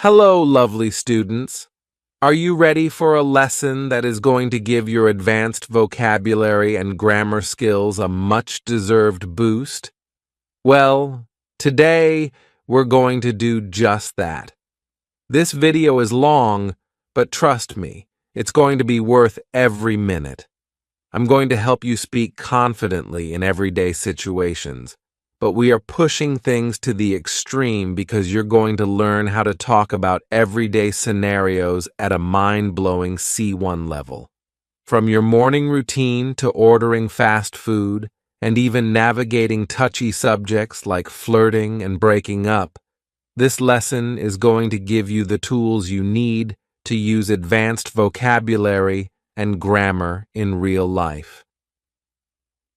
Hello, lovely students. Are you ready for a lesson that is going to give your advanced vocabulary and grammar skills a much-deserved boost? Well, today we're going to do just that. This video is long, but trust me, it's going to be worth every minute. I'm going to help you speak confidently in everyday situations. But we are pushing things to the extreme because you're going to learn how to talk about everyday scenarios at a mind-blowing C1 level. From your morning routine to ordering fast food, and even navigating touchy subjects like flirting and breaking up, this lesson is going to give you the tools you need to use advanced vocabulary and grammar in real life.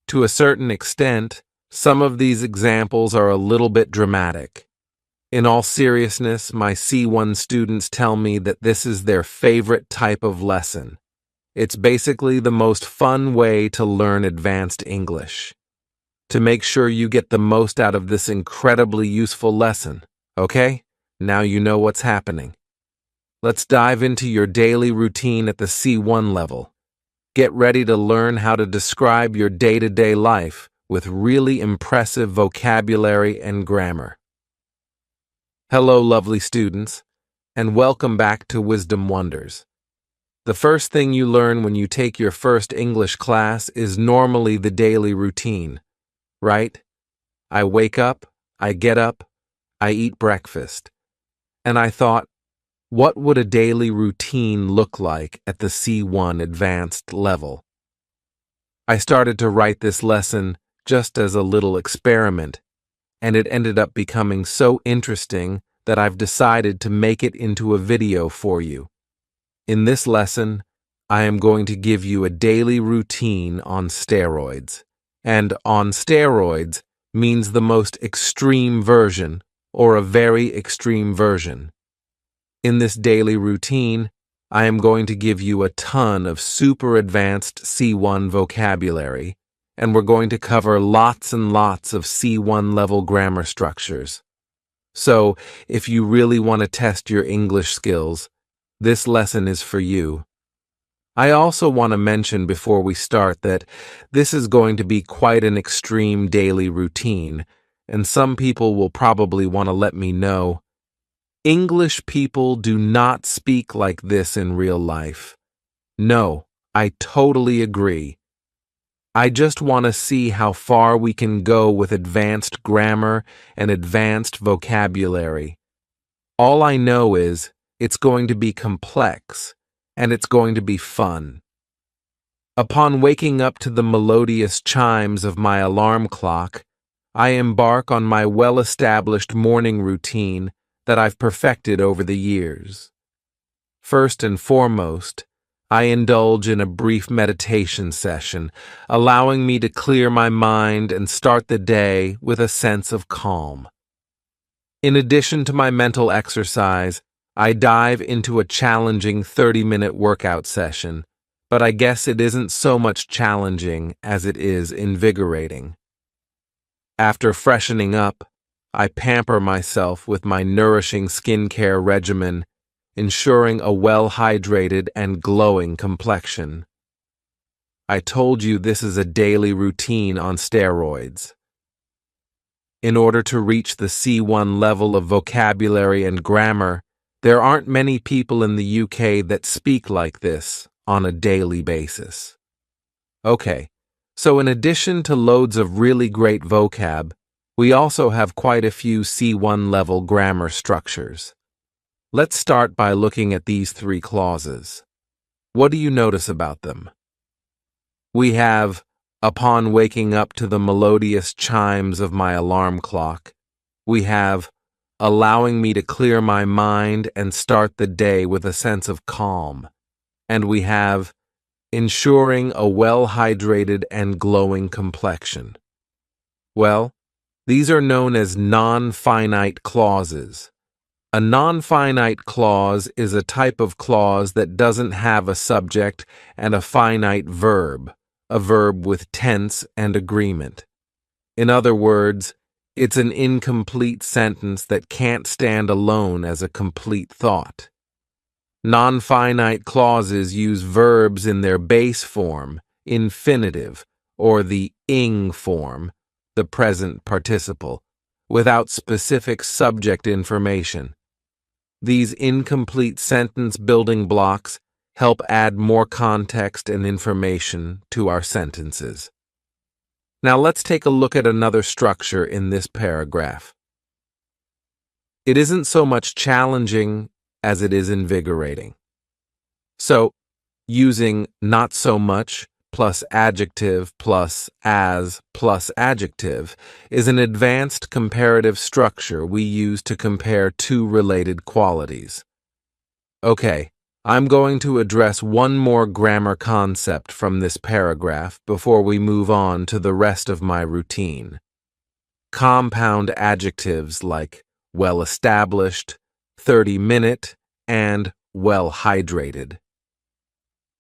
To a certain extent, some of these examples are a little bit dramatic. In all seriousness, my C1 students tell me that this is their favorite type of lesson. It's basically the most fun way to learn advanced English. To make sure you get the most out of this incredibly useful lesson, okay? Now you know what's happening. Let's dive into your daily routine at the C1 level. Get ready to learn how to describe your day-to-day life with really impressive vocabulary and grammar. Hello, lovely students, and welcome back to Wisdom Wonders. The first thing you learn when you take your first English class is normally the daily routine, right? I wake up, I get up, I eat breakfast. And I thought, what would a daily routine look like at the C1 advanced level? I started to write this lesson just as a little experiment, and it ended up becoming so interesting that I've decided to make it into a video for you. In this lesson, I am going to give you a daily routine on steroids, and on steroids means the most extreme version or a very extreme version. In this daily routine, I am going to give you a ton of super advanced C1 vocabulary, and we're going to cover lots and lots of C1 level grammar structures. So, if you really want to test your English skills, this lesson is for you. I also want to mention before we start that this is going to be quite an extreme daily routine, and some people will probably want to let me know, English people do not speak like this in real life. No, I totally agree. I just want to see how far we can go with advanced grammar and advanced vocabulary. All I know is it's going to be complex, and it's going to be fun. Upon waking up to the melodious chimes of my alarm clock, I embark on my well-established morning routine that I've perfected over the years. First and foremost, I indulge in a brief meditation session, allowing me to clear my mind and start the day with a sense of calm. In addition to my mental exercise, I dive into a challenging 30-minute workout session, but I guess it isn't so much challenging as it is invigorating. After freshening up, I pamper myself with my nourishing skincare regimen, ensuring a well-hydrated and glowing complexion. I told you this is a daily routine on steroids. In order to reach the C1 level of vocabulary and grammar, there aren't many people in the UK that speak like this on a daily basis. Okay, so in addition to loads of really great vocab, we also have quite a few C1 level grammar structures. Let's start by looking at these three clauses. What do you notice about them? We have, upon waking up to the melodious chimes of my alarm clock. We have, allowing me to clear my mind and start the day with a sense of calm. And we have, ensuring a well-hydrated and glowing complexion. Well, these are known as non-finite clauses. A non-finite clause is a type of clause that doesn't have a subject and a finite verb, a verb with tense and agreement. In other words, It's an incomplete sentence that can't stand alone as a complete thought. Non-finite clauses use verbs in their base form, infinitive, or the ing form, the present participle, without specific subject information. These incomplete sentence building blocks help add more context and information to our sentences. Now let's take a look at another structure in this paragraph. It isn't so much challenging as it is invigorating. So, using not so much plus adjective plus as plus adjective is an advanced comparative structure we use to compare two related qualities. Okay, I'm going to address one more grammar concept from this paragraph before we move on to the rest of my routine. Compound adjectives like well-established, 30-minute, and well-hydrated.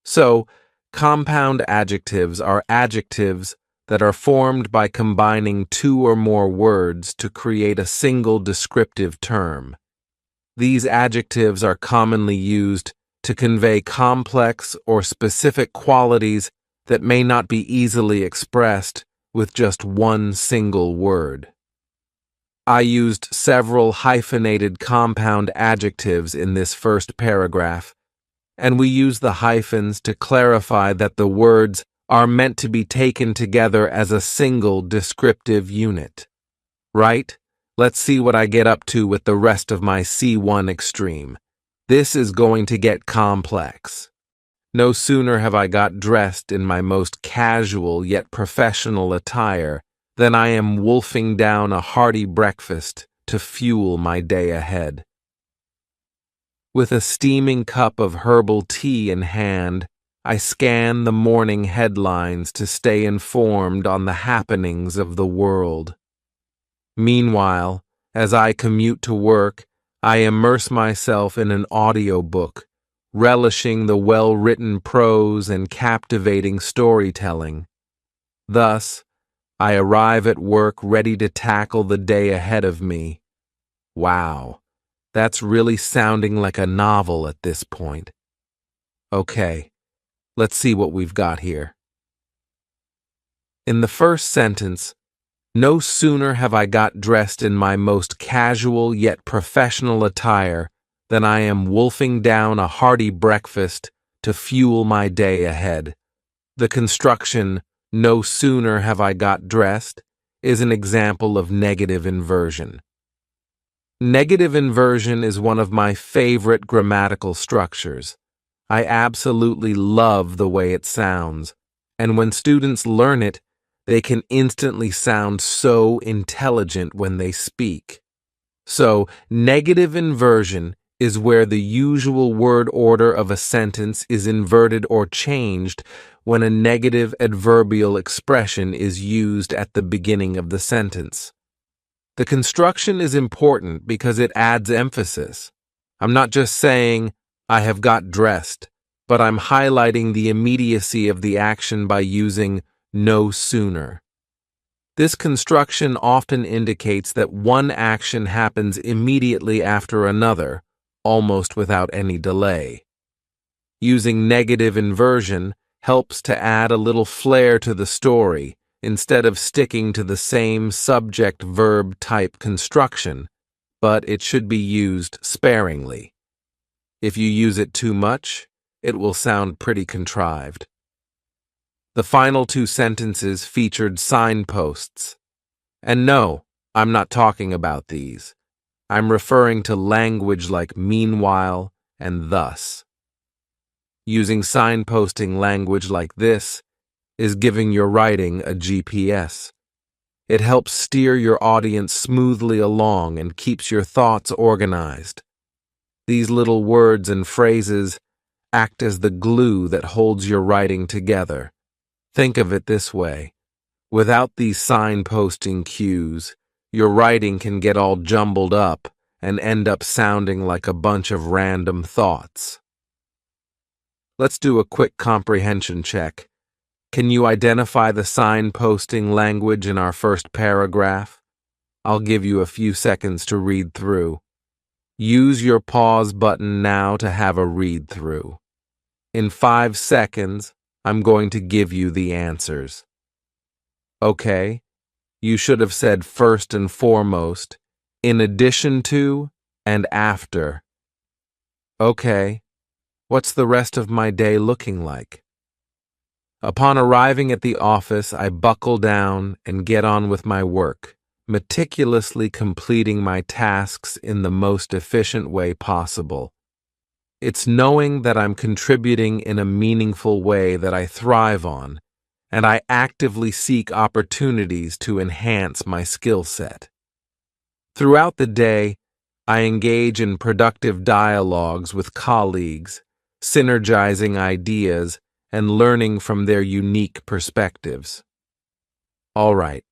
So, compound adjectives are adjectives that are formed by combining two or more words to create a single descriptive term. These adjectives are commonly used to convey complex or specific qualities that may not be easily expressed with just one single word. I used several hyphenated compound adjectives in this first paragraph, and we use the hyphens to clarify that the words are meant to be taken together as a single descriptive unit. Right? Let's see what I get up to with the rest of my C1 extreme. This is going to get complex. No sooner have I got dressed in my most casual yet professional attire than I am wolfing down a hearty breakfast to fuel my day ahead. With a steaming cup of herbal tea in hand, I scan the morning headlines to stay informed on the happenings of the world. Meanwhile, as I commute to work, I immerse myself in an audiobook, relishing the well-written prose and captivating storytelling. Thus, I arrive at work ready to tackle the day ahead of me. Wow, that's really sounding like a novel at this point. Okay, let's see what we've got here. In the first sentence, no sooner have I got dressed in my most casual yet professional attire than I am wolfing down a hearty breakfast to fuel my day ahead. The construction, no sooner have I got dressed, is an example of negative inversion. Negative inversion is one of my favorite grammatical structures. I absolutely love the way it sounds, and when students learn it, they can instantly sound so intelligent when they speak. So, negative inversion is where the usual word order of a sentence is inverted or changed when a negative adverbial expression is used at the beginning of the sentence. The construction is important because it adds emphasis. I'm not just saying, I have got dressed, but I'm highlighting the immediacy of the action by using no sooner. This construction often indicates that one action happens immediately after another, almost without any delay. Using negative inversion helps to add a little flair to the story instead of sticking to the same subject-verb type construction, but it should be used sparingly. If you use it too much, it will sound pretty contrived. The final two sentences featured signposts. And no, I'm not talking about these. I'm referring to language like meanwhile and thus. Using signposting language like this is giving your writing a GPS. It helps steer your audience smoothly along and keeps your thoughts organized. These little words and phrases act as the glue that holds your writing together. Think of it this way. Without these signposting cues, your writing can get all jumbled up and end up sounding like a bunch of random thoughts. Let's do a quick comprehension check. Can you identify the signposting language in our first paragraph? I'll give you a few seconds to read through. Use your pause button now to have a read through. In 5 seconds, I'm going to give you the answers. Okay, you should have said first and foremost, in addition to, and after. Okay, what's the rest of my day looking like? Upon arriving at the office, I buckle down and get on with my work, meticulously completing my tasks in the most efficient way possible. It's knowing that I'm contributing in a meaningful way that I thrive on, and I actively seek opportunities to enhance my skill set. Throughout the day, I engage in productive dialogues with colleagues, synergizing ideas and learning from their unique perspectives. All right,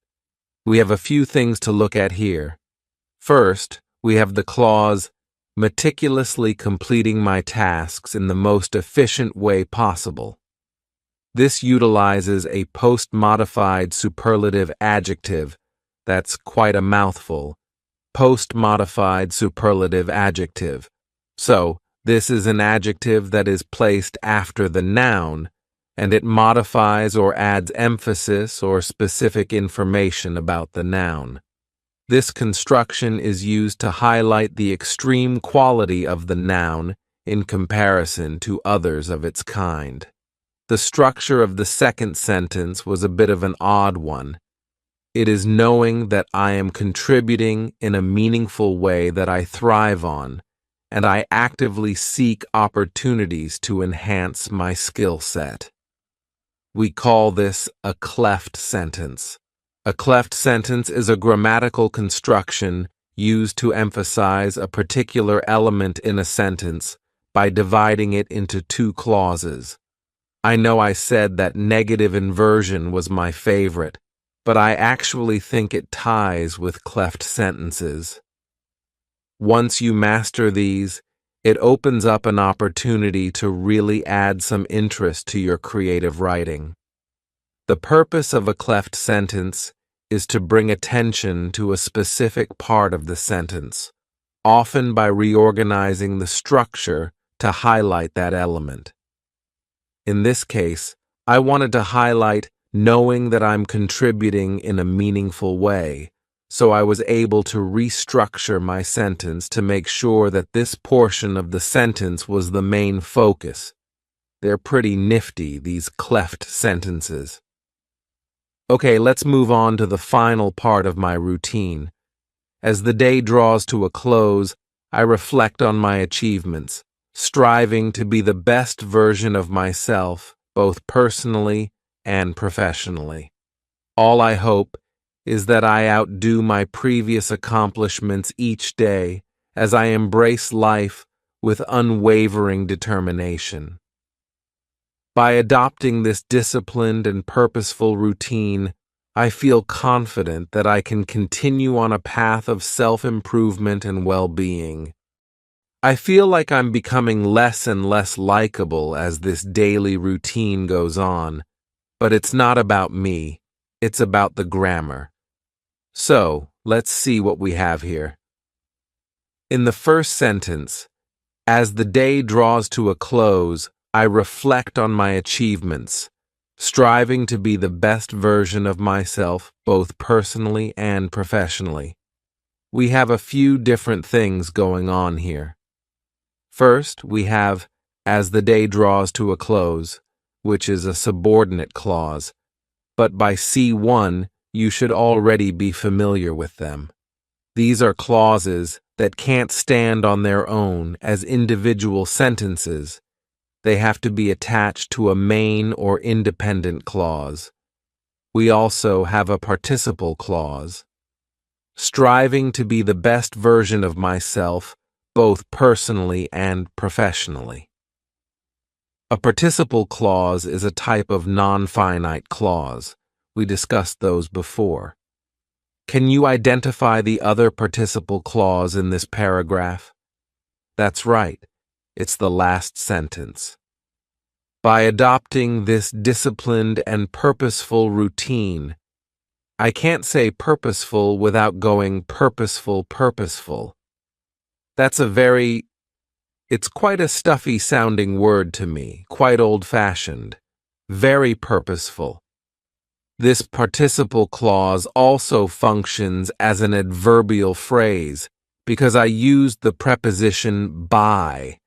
we have a few things to look at here. First, we have the clause, meticulously completing my tasks in the most efficient way possible. This utilizes a post-modified superlative adjective that's quite a mouthful. Post-modified superlative adjective. So, this is an adjective that is placed after the noun, and it modifies or adds emphasis or specific information about the noun. This construction is used to highlight the extreme quality of the noun in comparison to others of its kind. The structure of the second sentence was a bit of an odd one. It is knowing that I am contributing in a meaningful way that I thrive on, and I actively seek opportunities to enhance my skill set. We call this a cleft sentence. A cleft sentence is a grammatical construction used to emphasize a particular element in a sentence by dividing it into 2 clauses. I know I said that negative inversion was my favorite, but I actually think it ties with cleft sentences. Once you master these, it opens up an opportunity to really add some interest to your creative writing. The purpose of a cleft sentence is to bring attention to a specific part of the sentence, often by reorganizing the structure to highlight that element. In this case, I wanted to highlight knowing that I'm contributing in a meaningful way, so I was able to restructure my sentence to make sure that this portion of the sentence was the main focus. They're pretty nifty, these cleft sentences. Okay, let's move on to the final part of my routine. As the day draws to a close, I reflect on my achievements, striving to be the best version of myself, both personally and professionally. All I hope is that I outdo my previous accomplishments each day as I embrace life with unwavering determination. By adopting this disciplined and purposeful routine, I feel confident that I can continue on a path of self-improvement and well-being. I feel like I'm becoming less and less likable as this daily routine goes on, but it's not about me, it's about the grammar. So, let's see what we have here. In the first sentence, as the day draws to a close, I reflect on my achievements, striving to be the best version of myself, both personally and professionally. We have a few different things going on here. First, we have, as the day draws to a close, which is a subordinate clause, but by C1, you should already be familiar with them. These are clauses that can't stand on their own as individual sentences. They have to be attached to a main or independent clause. We also have a participle clause. Striving to be the best version of myself, both personally and professionally. A participle clause is a type of non-finite clause. We discussed those before. Can you identify the other participle clause in this paragraph? That's right. It's the last sentence. By adopting this disciplined and purposeful routine, I can't say purposeful without going purposeful. That's it's quite a stuffy sounding word to me, quite old-fashioned. Very purposeful. This participle clause also functions as an adverbial phrase because I used the preposition by,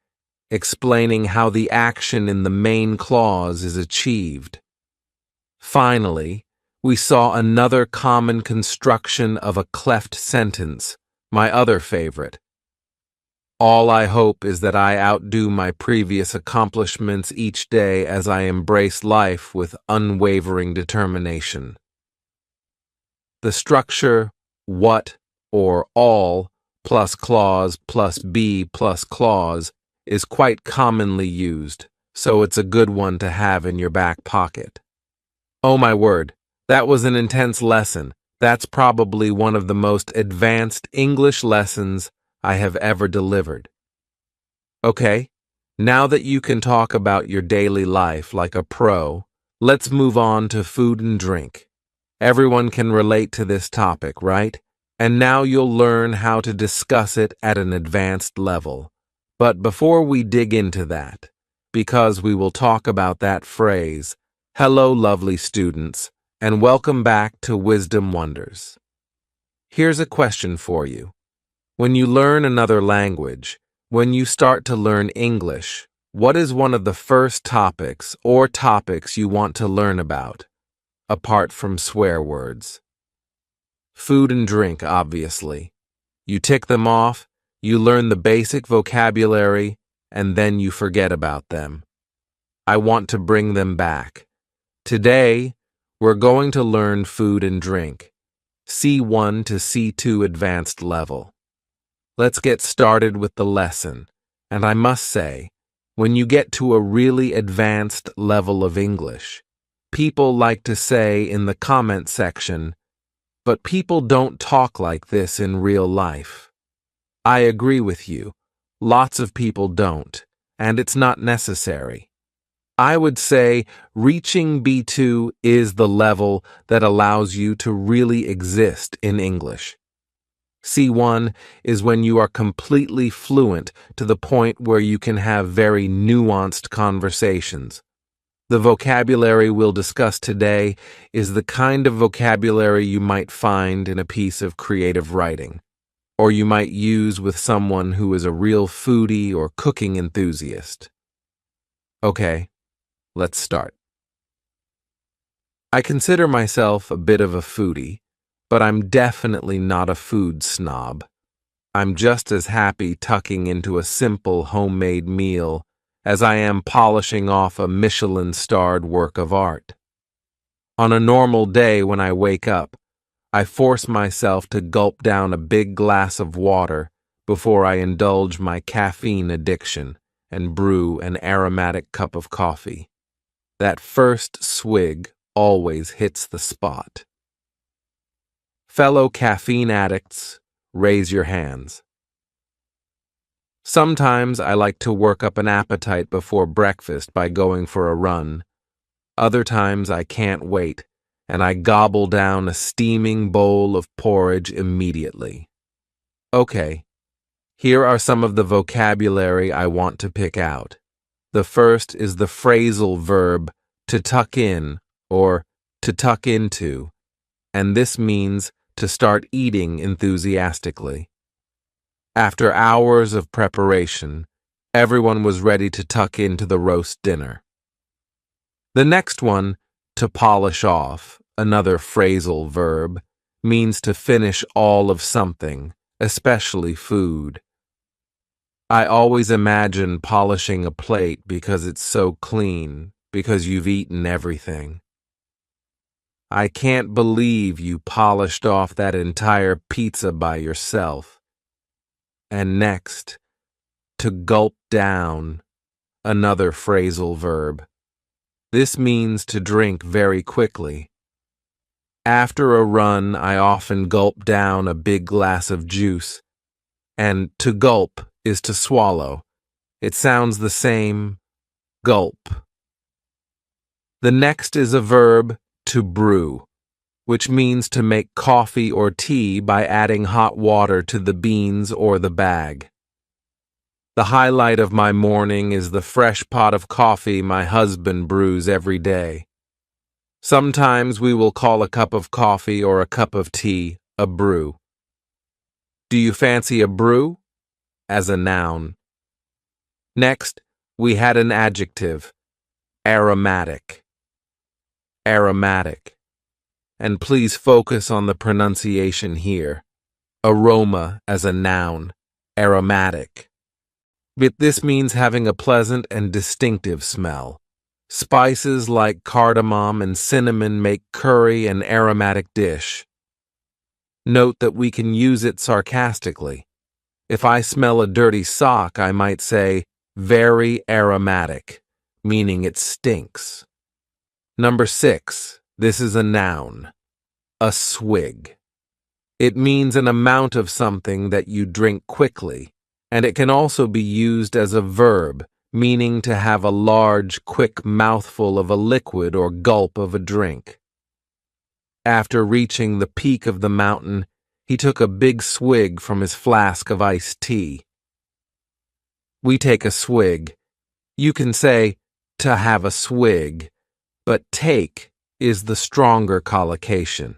explaining how the action in the main clause is achieved. Finally, we saw another common construction of a cleft sentence, my other favorite. All I hope is that I outdo my previous accomplishments each day as I embrace life with unwavering determination. The structure what or all plus clause plus be plus clause is quite commonly used, so it's a good one to have in your back pocket. Oh my word, that was an intense lesson. That's probably one of the most advanced English lessons I have ever delivered. Okay, now that you can talk about your daily life like a pro, let's move on to food and drink. Everyone can relate to this topic, right? And now you'll learn how to discuss it at an advanced level. But before we dig into that, because we will talk about that phrase, hello, lovely students, and welcome back to Wisdom Wonders. Here's a question for you. When you learn another language, when you start to learn English, what is one of the first topics or topics you want to learn about, apart from swear words? Food and drink, obviously. You tick them off, you learn the basic vocabulary, and then you forget about them. I want to bring them back. Today, we're going to learn food and drink, C1 to C2 advanced level. Let's get started with the lesson, and I must say, when you get to a really advanced level of English, people like to say in the comment section, but people don't talk like this in real life. I agree with you, lots of people don't, and it's not necessary. I would say reaching B2 is the level that allows you to really exist in English. C1 is when you are completely fluent to the point where you can have very nuanced conversations. The vocabulary we'll discuss today is the kind of vocabulary you might find in a piece of creative writing, or you might use with someone who is a real foodie or cooking enthusiast. Okay, let's start. I consider myself a bit of a foodie, but I'm definitely not a food snob. I'm just as happy tucking into a simple homemade meal as I am polishing off a Michelin-starred work of art. On a normal day when I wake up, I force myself to gulp down a big glass of water before I indulge my caffeine addiction and brew an aromatic cup of coffee. That first swig always hits the spot. Fellow caffeine addicts, raise your hands. Sometimes I like to work up an appetite before breakfast by going for a run. Other times I can't wait, and I gobble down a steaming bowl of porridge immediately. Okay, here are some of the vocabulary I want to pick out. The first is the phrasal verb to tuck in or to tuck into, and this means to start eating enthusiastically. After hours of preparation, everyone was ready to tuck into the roast dinner. The next one, to polish off, another phrasal verb, means to finish all of something, especially food. I always imagine polishing a plate because it's so clean, because you've eaten everything. I can't believe you polished off that entire pizza by yourself. And next, to gulp down, another phrasal verb. This means to drink very quickly. After a run, I often gulp down a big glass of juice, and to gulp is to swallow. It sounds the same, gulp. The next is a verb, to brew. which means to make coffee or tea by adding hot water to the beans or the bag. The highlight of my morning is the fresh pot of coffee my husband brews every day. Sometimes we will call a cup of coffee or a cup of tea a brew. Do you fancy a brew? As a noun. Next, we had an adjective, aromatic. Aromatic. And please focus on the pronunciation here. Aroma as a noun, aromatic. But this means having a pleasant and distinctive smell. Spices like cardamom and cinnamon make curry an aromatic dish. Note that we can use it sarcastically. If I smell a dirty sock, I might say, very aromatic, meaning it stinks. Number 6, this is a noun, a swig. It means an amount of something that you drink quickly, and it can also be used as a verb, meaning to have a large, quick mouthful of a liquid or gulp of a drink. After reaching the peak of the mountain, he took a big swig from his flask of iced tea. We take a swig. You can say, to have a swig, but take is the stronger collocation.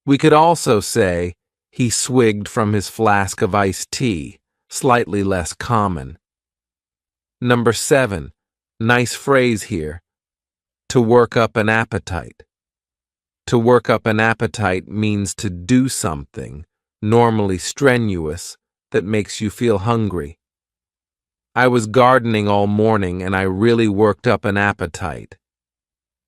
We could also say, he swigged from his flask of iced tea, slightly less common. Number 7, nice phrase here, to work up an appetite. To work up an appetite means to do something, normally strenuous, that makes you feel hungry. I was gardening all morning and I really worked up an appetite.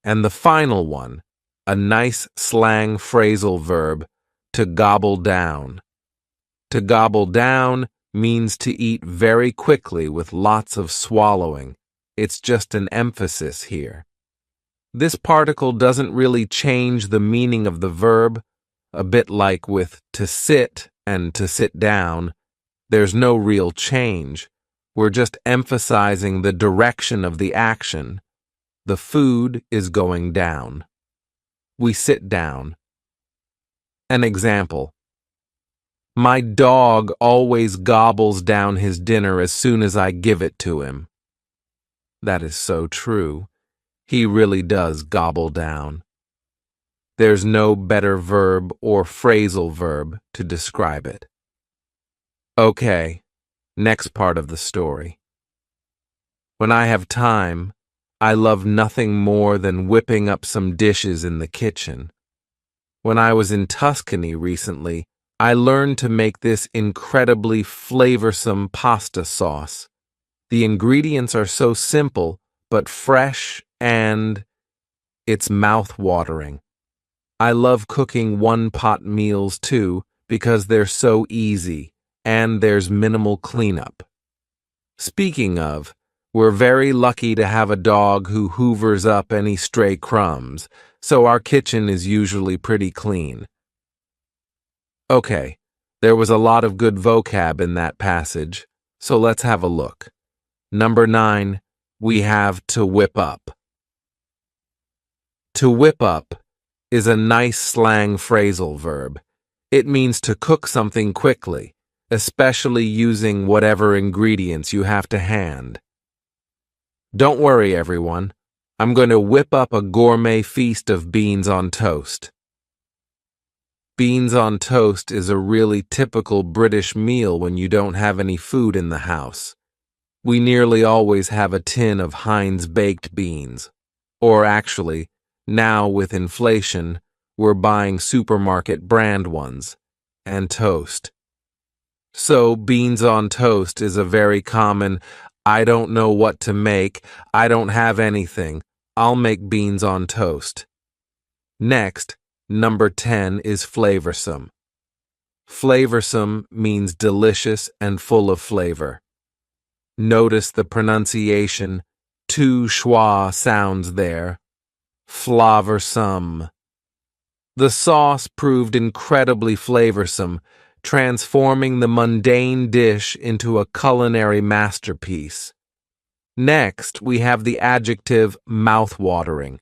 And the final one, a nice slang phrasal verb, to gobble down. To gobble down means to eat very quickly with lots of swallowing. It's just an emphasis here. This particle doesn't really change the meaning of the verb, a bit like with to sit and to sit down. There's no real change. We're just emphasizing the direction of the action. The food is going down. We sit down. An example. My dog always gobbles down his dinner as soon as I give it to him. That is so true. He really does gobble down. There's no better verb or phrasal verb to describe it. Okay, next part of the story. When I have time, I love nothing more than whipping up some dishes in the kitchen. When I was in Tuscany recently, I learned to make this incredibly flavorsome pasta sauce. The ingredients are so simple, but fresh and it's mouth-watering. I love cooking one-pot meals too because they're so easy and there's minimal cleanup. Speaking of, we're very lucky to have a dog who hoovers up any stray crumbs, so our kitchen is usually pretty clean. Okay, there was a lot of good vocab in that passage, so let's have a look. Number 9, we have to whip up. To whip up is a nice slang phrasal verb. It means to cook something quickly, especially using whatever ingredients you have to hand. Don't worry, everyone. I'm going to whip up a gourmet feast of beans on toast. Beans on toast is a really typical British meal when you don't have any food in the house. We nearly always have a tin of Heinz baked beans. Or actually, now with inflation, we're buying supermarket brand ones. And toast. So beans on toast is a very common, I don't know what to make, I don't have anything, I'll make beans on toast. Next, number 10 is flavorsome. Flavorsome means delicious and full of flavor. Notice the pronunciation, 2 schwa sounds there. Flavorsome. The sauce proved incredibly flavorsome, transforming the mundane dish into a culinary masterpiece. Next, we have the adjective mouth-watering.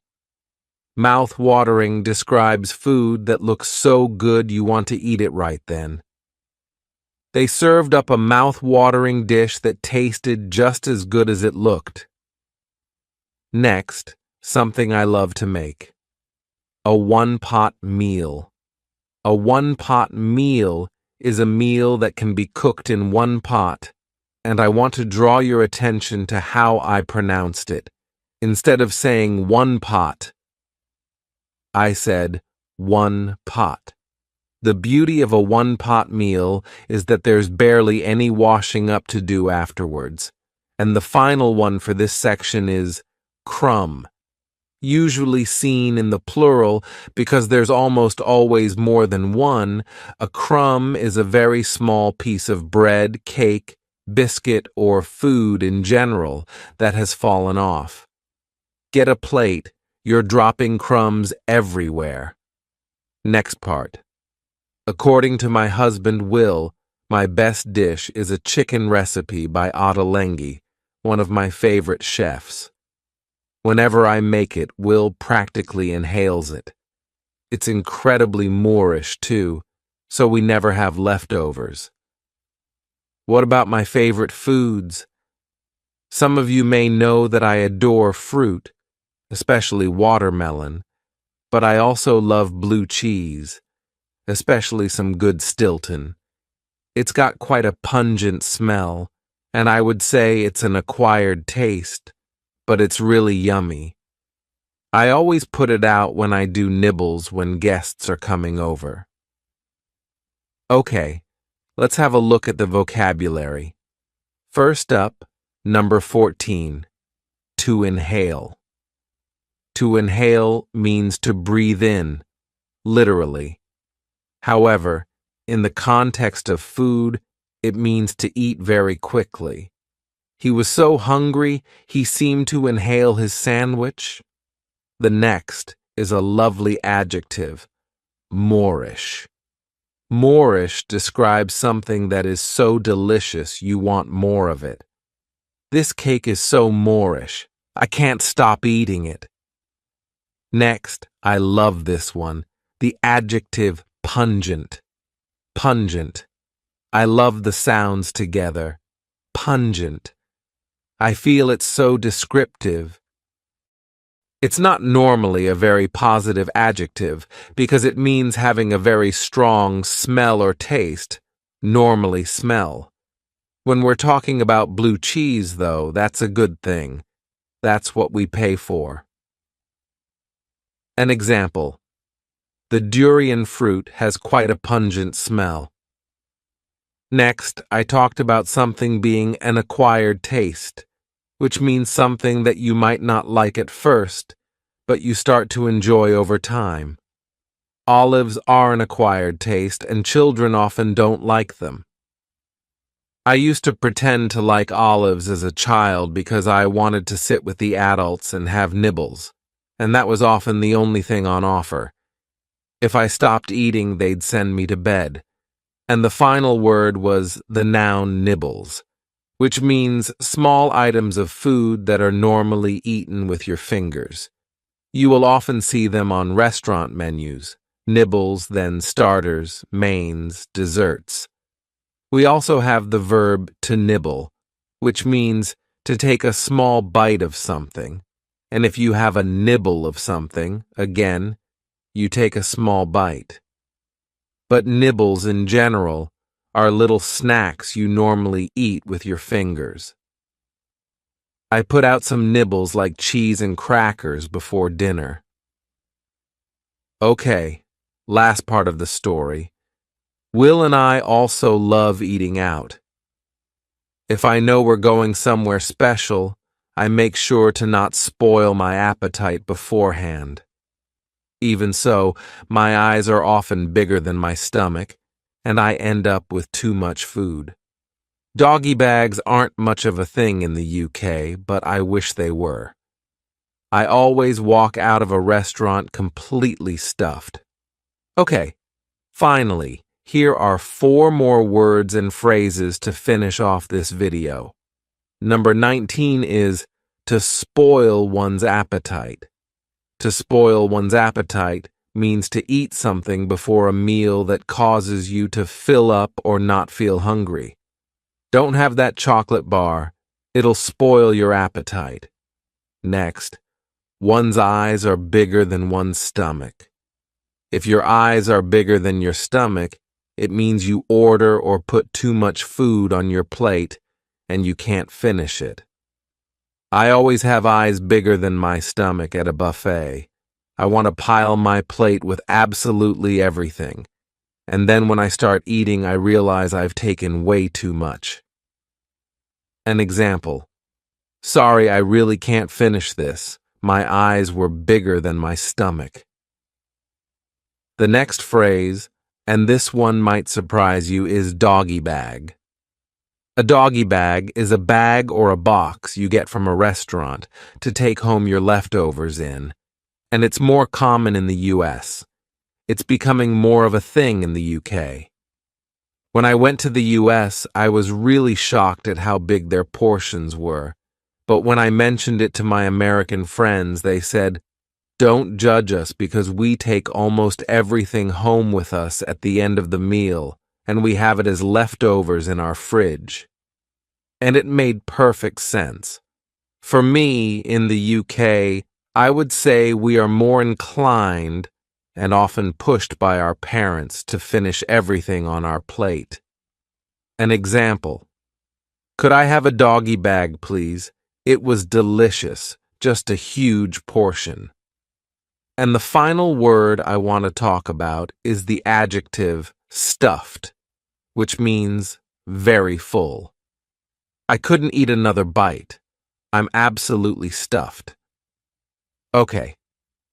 Mouth-watering describes food that looks so good you want to eat it right then. They served up a mouth-watering dish that tasted just as good as it looked. Next, something I love to make. A one-pot meal. A one-pot meal is a meal that can be cooked in one pot, and I want to draw your attention to how I pronounced it. Instead of saying one pot, I said one pot. The beauty of a one-pot meal is that there's barely any washing up to do afterwards. And the final one for this section is crumb, usually seen in the plural because there's almost always more than one. A crumb is a very small piece of bread, cake, biscuit, or food in general that has fallen off. Get a plate. You're dropping crumbs everywhere. Next part. According to my husband Will, my best dish is a chicken recipe by Ottolenghi, one of my favorite chefs. Whenever I make it, Will practically inhales it. It's incredibly Moorish, too, so we never have leftovers. What about my favorite foods? Some of you may know that I adore fruit, especially watermelon, but I also love blue cheese, especially some good Stilton. It's got quite a pungent smell, and I would say it's an acquired taste, but it's really yummy. I always put it out when I do nibbles when guests are coming over. Okay, let's have a look at the vocabulary. First up, number 14, to inhale. To inhale means to breathe in, literally. However, in the context of food, it means to eat very quickly. He was so hungry, he seemed to inhale his sandwich. The next is a lovely adjective, Moorish. Moorish describes something that is so delicious you want more of it. This cake is so Moorish, I can't stop eating it. Next, I love this one, the adjective pungent. Pungent. I love the sounds together. Pungent. I feel it's so descriptive. It's not normally a very positive adjective because it means having a very strong smell or taste, normally smell. When we're talking about blue cheese, though, that's a good thing. That's what we pay for. An example. The durian fruit has quite a pungent smell. Next, I talked about something being an acquired taste, which means something that you might not like at first, but you start to enjoy over time. Olives are an acquired taste, and children often don't like them. I used to pretend to like olives as a child because I wanted to sit with the adults and have nibbles, and that was often the only thing on offer. If I stopped eating, they'd send me to bed. And the final word was the noun nibbles, which means small items of food that are normally eaten with your fingers. You will often see them on restaurant menus, nibbles, then starters, mains, desserts. We also have the verb to nibble, which means to take a small bite of something. And if you have a nibble of something, again, you take a small bite. But nibbles in general are little snacks you normally eat with your fingers. I put out some nibbles like cheese and crackers before dinner. Okay, last part of the story. Will and I also love eating out. If I know we're going somewhere special, I make sure to not spoil my appetite beforehand. Even so, my eyes are often bigger than my stomach, and I end up with too much food. Doggy bags aren't much of a thing in the UK, but I wish they were. I always walk out of a restaurant completely stuffed. Okay, finally, here are 4 more words and phrases to finish off this video. Number 19 is to spoil one's appetite. To spoil one's appetite means to eat something before a meal that causes you to fill up or not feel hungry. Don't have that chocolate bar. It'll spoil your appetite. Next, one's eyes are bigger than one's stomach. If your eyes are bigger than your stomach, it means you order or put too much food on your plate and you can't finish it. I always have eyes bigger than my stomach at a buffet. I want to pile my plate with absolutely everything. And then when I start eating, I realize I've taken way too much. An example. Sorry, I really can't finish this. My eyes were bigger than my stomach. The next phrase, and this one might surprise you, is doggy bag. A doggy bag is a bag or a box you get from a restaurant to take home your leftovers in, and it's more common in the US. It's becoming more of a thing in the UK. When I went to the US, I was really shocked at how big their portions were, but when I mentioned it to my American friends, they said, "Don't judge us because we take almost everything home with us at the end of the meal, and we have it as leftovers in our fridge." And it made perfect sense. For me, in the UK, I would say we are more inclined and often pushed by our parents to finish everything on our plate. An example. Could I have a doggy bag, please? It was delicious, just a huge portion. And the final word I want to talk about is the adjective stuffed, which means very full. I couldn't eat another bite. I'm absolutely stuffed. Okay,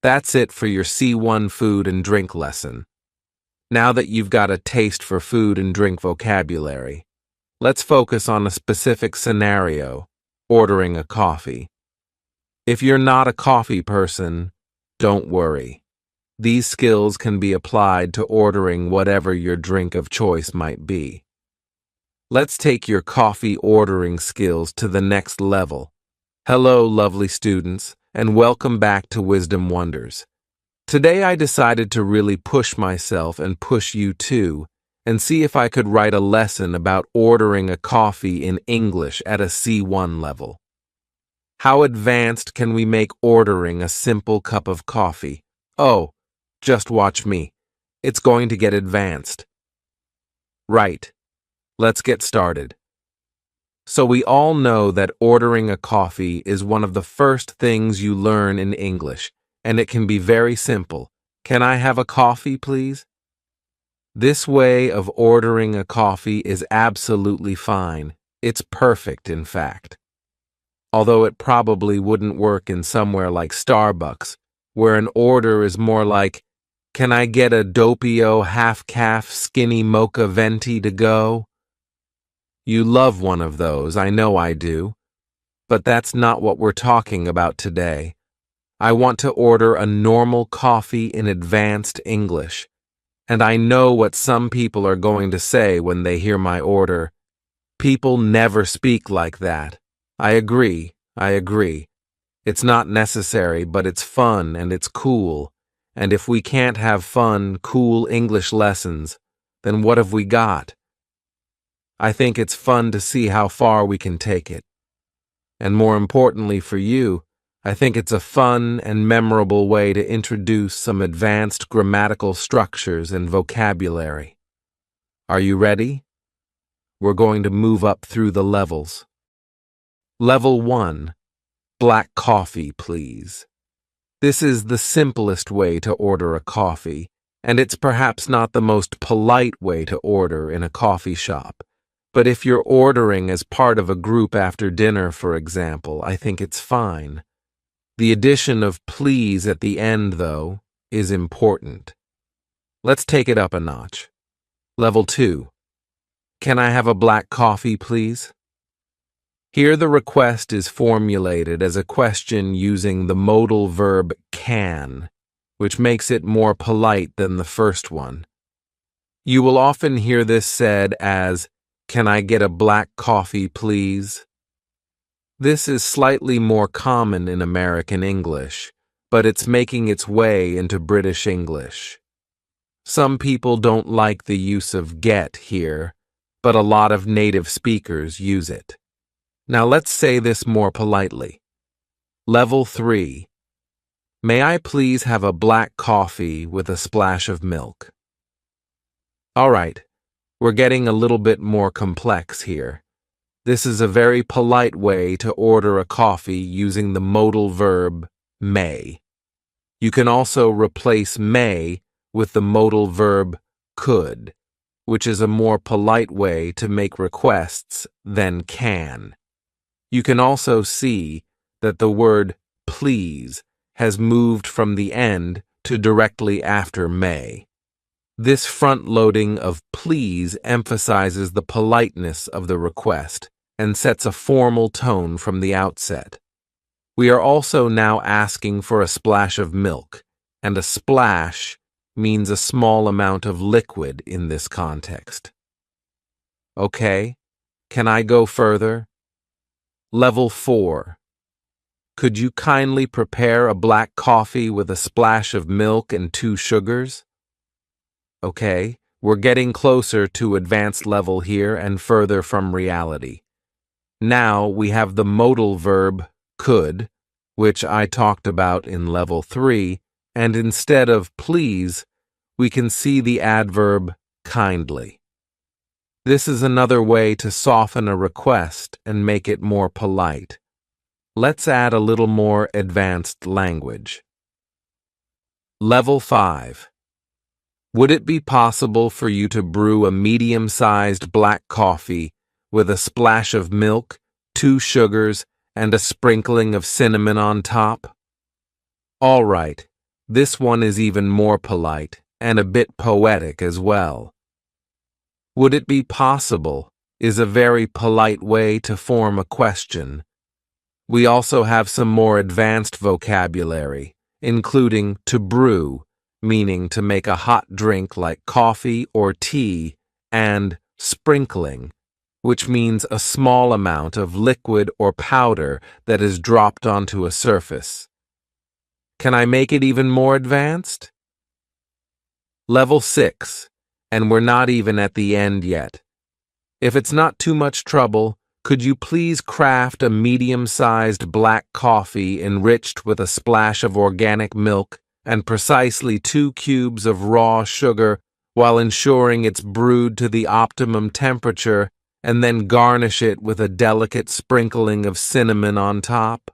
that's it for your C1 food and drink lesson. Now that you've got a taste for food and drink vocabulary, let's focus on a specific scenario, ordering a coffee. If you're not a coffee person, don't worry. These skills can be applied to ordering whatever your drink of choice might be. Let's take your coffee ordering skills to the next level. Hello, lovely students, and welcome back to Wisdom Wonders. Today I decided to really push myself and push you too, and see if I could write a lesson about ordering a coffee in English at a C1 level. How advanced can we make ordering a simple cup of coffee? Oh, just watch me. It's going to get advanced. Right. Let's get started. So we all know that ordering a coffee is one of the first things you learn in English, and it can be very simple. Can I have a coffee, please? This way of ordering a coffee is absolutely fine. It's perfect, in fact. Although it probably wouldn't work in somewhere like Starbucks, where an order is more like, "Can I get a doppio half-calf skinny mocha venti to go?" You love one of those, I know I do. But that's not what we're talking about today. I want to order a normal coffee in advanced English. And I know what some people are going to say when they hear my order. People never speak like that. I agree. It's not necessary, but it's fun and it's cool. And if we can't have fun, cool English lessons, then what have we got? I think it's fun to see how far we can take it. And more importantly for you, I think it's a fun and memorable way to introduce some advanced grammatical structures and vocabulary. Are you ready? We're going to move up through the levels. Level 1. Black coffee, please. This is the simplest way to order a coffee, and it's perhaps not the most polite way to order in a coffee shop. But if you're ordering as part of a group after dinner, for example, I think it's fine. The addition of please at the end, though, is important. Let's take it up a notch. Level 2. Can I have a black coffee, please? Here the request is formulated as a question using the modal verb can, which makes it more polite than the first one. You will often hear this said as, "Can I get a black coffee, please?" This is slightly more common in American English, but it's making its way into British English. Some people don't like the use of get here, but a lot of native speakers use it. Now let's say this more politely. Level 3. May I please have a black coffee with a splash of milk? All right, we're getting a little bit more complex here. This is a very polite way to order a coffee using the modal verb may. You can also replace may with the modal verb could, which is a more polite way to make requests than can. You can also see that the word please has moved from the end to directly after may. This front-loading of please emphasizes the politeness of the request and sets a formal tone from the outset. We are also now asking for a splash of milk, and a splash means a small amount of liquid in this context. Okay, can I go further? Level 4. Could you kindly prepare a black coffee with a splash of milk and 2 sugars? Okay, we're getting closer to advanced level here and further from reality. Now we have the modal verb could, which I talked about in level 3, and instead of please, we can see the adverb kindly. This is another way to soften a request and make it more polite. Let's add a little more advanced language. Level 5. Would it be possible for you to brew a medium-sized black coffee with a splash of milk, 2 sugars, and a sprinkling of cinnamon on top? All right, this one is even more polite and a bit poetic as well. Would it be possible is a very polite way to form a question. We also have some more advanced vocabulary, including to brew, meaning to make a hot drink like coffee or tea, and sprinkling, which means a small amount of liquid or powder that is dropped onto a surface. Can I make it even more advanced? Level 6, and we're not even at the end yet. If it's not too much trouble, could you please craft a medium-sized black coffee enriched with a splash of organic milk and precisely 2 cubes of raw sugar while ensuring it's brewed to the optimum temperature, and then garnish it with a delicate sprinkling of cinnamon on top?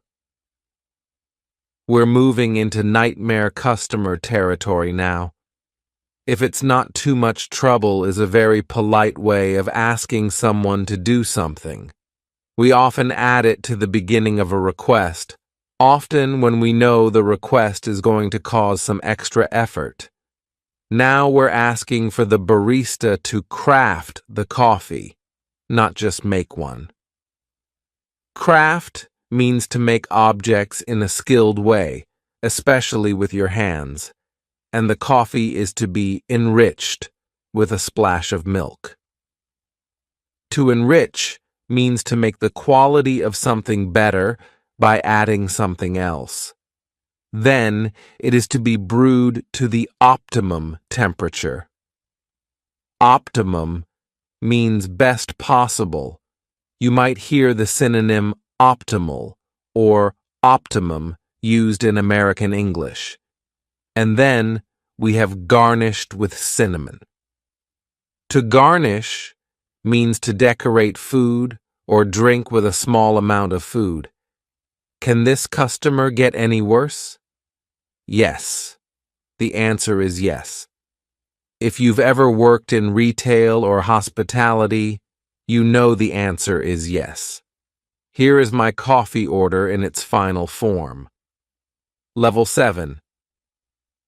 We're moving into nightmare customer territory now. If it's not too much trouble is a very polite way of asking someone to do something. We often add it to the beginning of a request, often when we know the request is going to cause some extra effort. Now we're asking for the barista to craft the coffee, not just make one. Craft means to make objects in a skilled way, especially with your hands, and the coffee is to be enriched with a splash of milk. To enrich means to make the quality of something better by adding something else. Then it is to be brewed to the optimum temperature. Optimum means best possible. You might hear the synonym optimal or optimum used in American English. And then we have garnished with cinnamon. To garnish means to decorate food or drink with a small amount of food. Can this customer get any worse? Yes. The answer is yes. If you've ever worked in retail or hospitality, you know the answer is yes. Here is my coffee order in its final form. Level 7.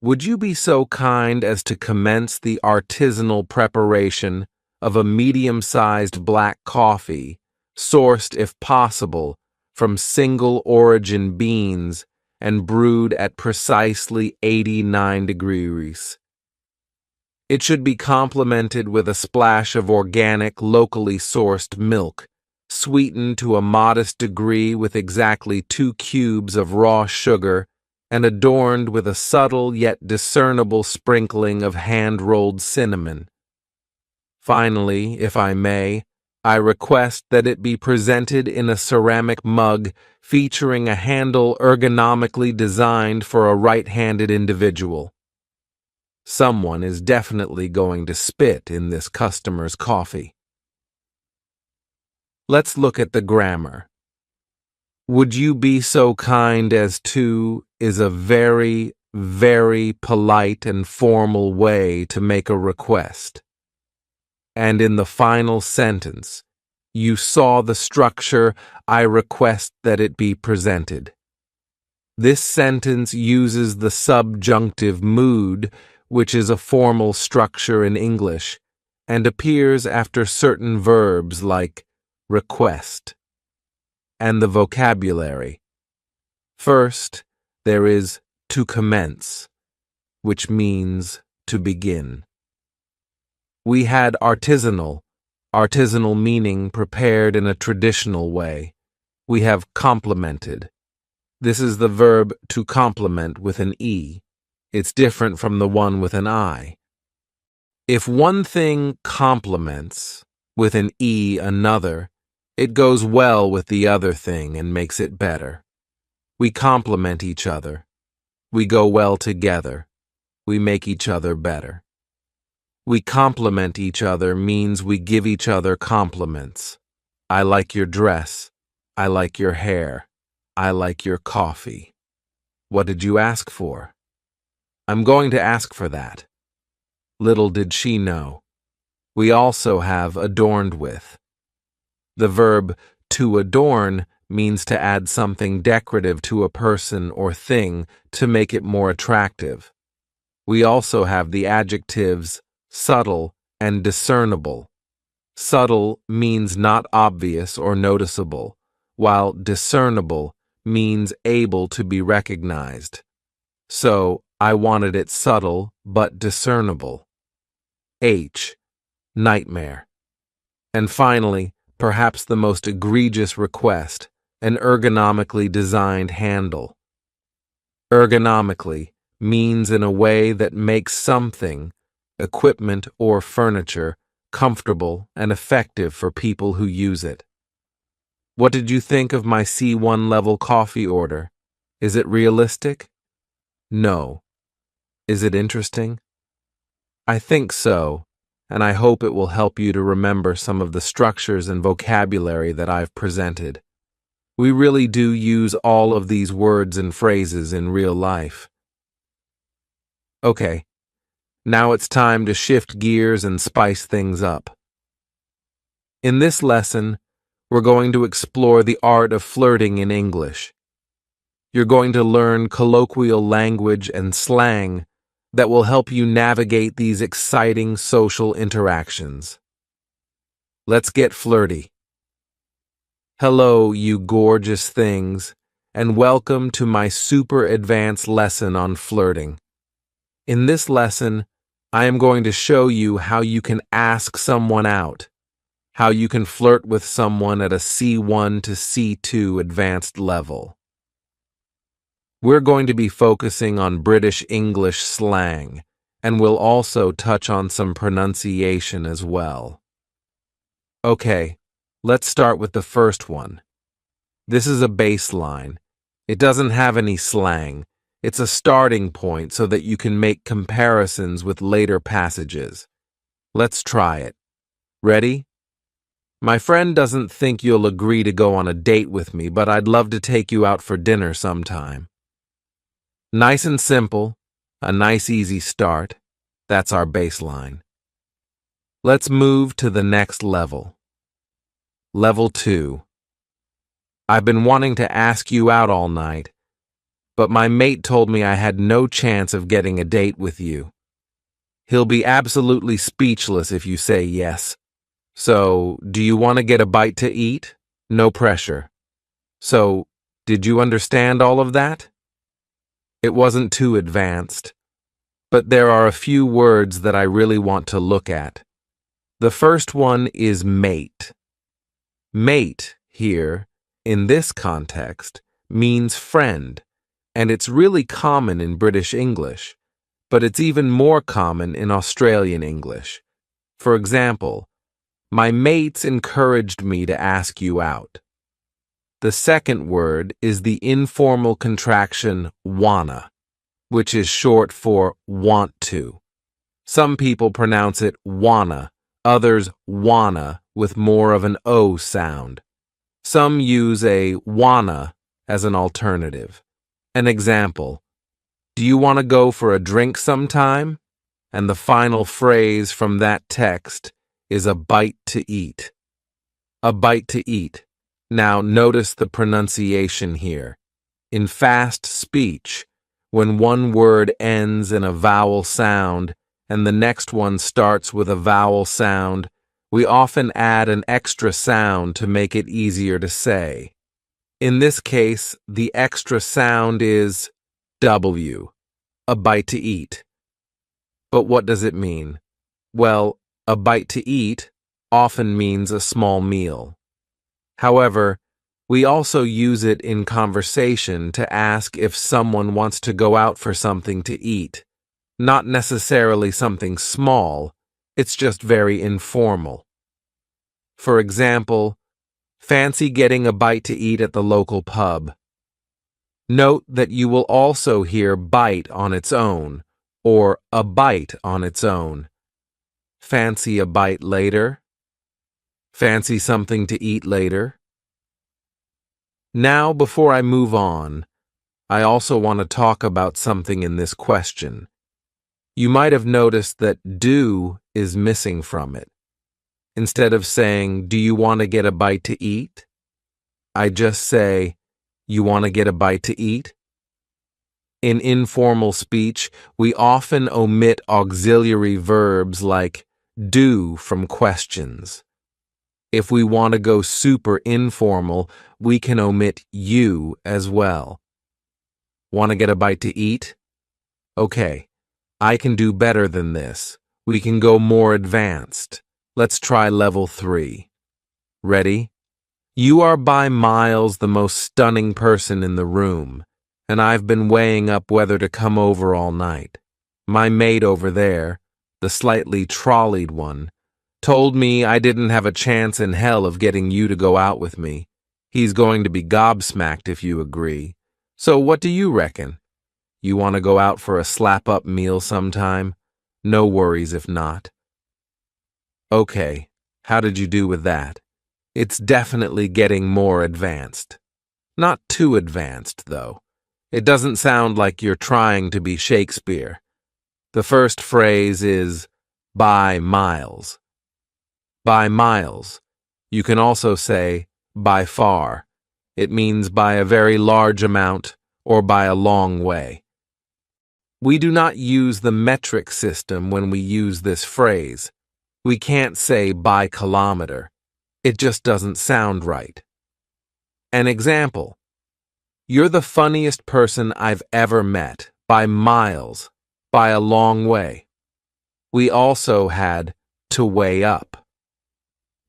Would you be so kind as to commence the artisanal preparation of a medium-sized black coffee, sourced if possible from single-origin beans and brewed at precisely 89 degrees. It should be complemented with a splash of organic, locally sourced milk, sweetened to a modest degree with exactly 2 cubes of raw sugar and adorned with a subtle yet discernible sprinkling of hand-rolled cinnamon. Finally, if I may, I request that it be presented in a ceramic mug featuring a handle ergonomically designed for a right-handed individual. Someone is definitely going to spit in this customer's coffee. Let's look at the grammar. Would you be so kind as to is a very, very polite and formal way to make a request. And in the final sentence, you saw the structure, I request that it be presented. This sentence uses the subjunctive mood, which is a formal structure in English, and appears after certain verbs like request. And the vocabulary. First, there is to commence, which means to begin. We had artisanal meaning prepared in a traditional way. We have complemented. This is the verb to complement with an E. It's different from the one with an I. If one thing complements with an E another, it goes well with the other thing and makes it better. We complement each other. We go well together. We make each other better. We complement each other means we give each other compliments. I like your dress. I like your hair. I like your coffee. What did you ask for? I'm going to ask for that. Little did she know. We also have adorned with. The verb to adorn means to add something decorative to a person or thing to make it more attractive. We also have the adjectives subtle and discernible. Subtle means not obvious or noticeable, while discernible means able to be recognized. So, I wanted it subtle but discernible. H. Nightmare. And finally, perhaps the most egregious request, an ergonomically designed handle. Ergonomically means in a way that makes something, equipment or furniture, comfortable and effective for people who use it. What did you think of my C1 level coffee order? Is it realistic? No. Is it interesting? I think so, and I hope it will help you to remember some of the structures and vocabulary that I've presented. We really do use all of these words and phrases in real life. Okay, now it's time to shift gears and spice things up. In this lesson, we're going to explore the art of flirting in English. You're going to learn colloquial language and slang that will help you navigate these exciting social interactions. Let's get flirty. Hello, you gorgeous things, and welcome to my super advanced lesson on flirting. In this lesson, I am going to show you how you can ask someone out, how you can flirt with someone at a C1 to C2 advanced level. We're going to be focusing on British English slang, and we'll also touch on some pronunciation as well. Okay, let's start with the first one. This is a baseline. It doesn't have any slang. It's a starting point so that you can make comparisons with later passages. Let's try it. Ready? My friend doesn't think you'll agree to go on a date with me, but I'd love to take you out for dinner sometime. Nice and simple, a nice easy start. That's our baseline. Let's move to the next level. Level 2. I've been wanting to ask you out all night, but my mate told me I had no chance of getting a date with you. He'll be absolutely speechless if you say yes. So, do you want to get a bite to eat? No pressure. So, did you understand all of that? It wasn't too advanced, but there are a few words that I really want to look at. The first one is mate. Mate, here, in this context, means friend, and it's really common in British English, but it's even more common in Australian English. For example, my mates encouraged me to ask you out. The second word is the informal contraction wanna, which is short for want to. Some people pronounce it wanna, others wanna with more of an O sound. Some use a wanna as an alternative. An example, do you want to go for a drink sometime? And the final phrase from that text is a bite to eat. A bite to eat. Now notice the pronunciation here. In fast speech, when one word ends in a vowel sound and the next one starts with a vowel sound, we often add an extra sound to make it easier to say. In this case, the extra sound is W, a bite to eat. But what does it mean? Well, a bite to eat often means a small meal. However, we also use it in conversation to ask if someone wants to go out for something to eat. Not necessarily something small, it's just very informal. For example, fancy getting a bite to eat at the local pub. Note that you will also hear bite on its own, or a bite on its own. Fancy a bite later? Fancy something to eat later? Now, before I move on, I also want to talk about something in this question. You might have noticed that do is missing from it. Instead of saying, do you want to get a bite to eat? I just say, you want to get a bite to eat? In informal speech, we often omit auxiliary verbs like do from questions. If we want to go super informal, we can omit you as well. Want to get a bite to eat? Okay, I can do better than this. We can go more advanced. Let's try level 3. Ready? You are by miles the most stunning person in the room, and I've been weighing up whether to come over all night. My mate over there, the slightly trolleyed one, told me I didn't have a chance in hell of getting you to go out with me. He's going to be gobsmacked if you agree. So what do you reckon? You want to go out for a slap-up meal sometime? No worries if not. Okay, how did you do with that? It's definitely getting more advanced. Not too advanced, though. It doesn't sound like you're trying to be Shakespeare. The first phrase is by miles. By miles. You can also say by far. It means by a very large amount or by a long way. We do not use the metric system when we use this phrase. We can't say by kilometer. It just doesn't sound right. An example. You're the funniest person I've ever met, by miles, by a long way. We also had to weigh up.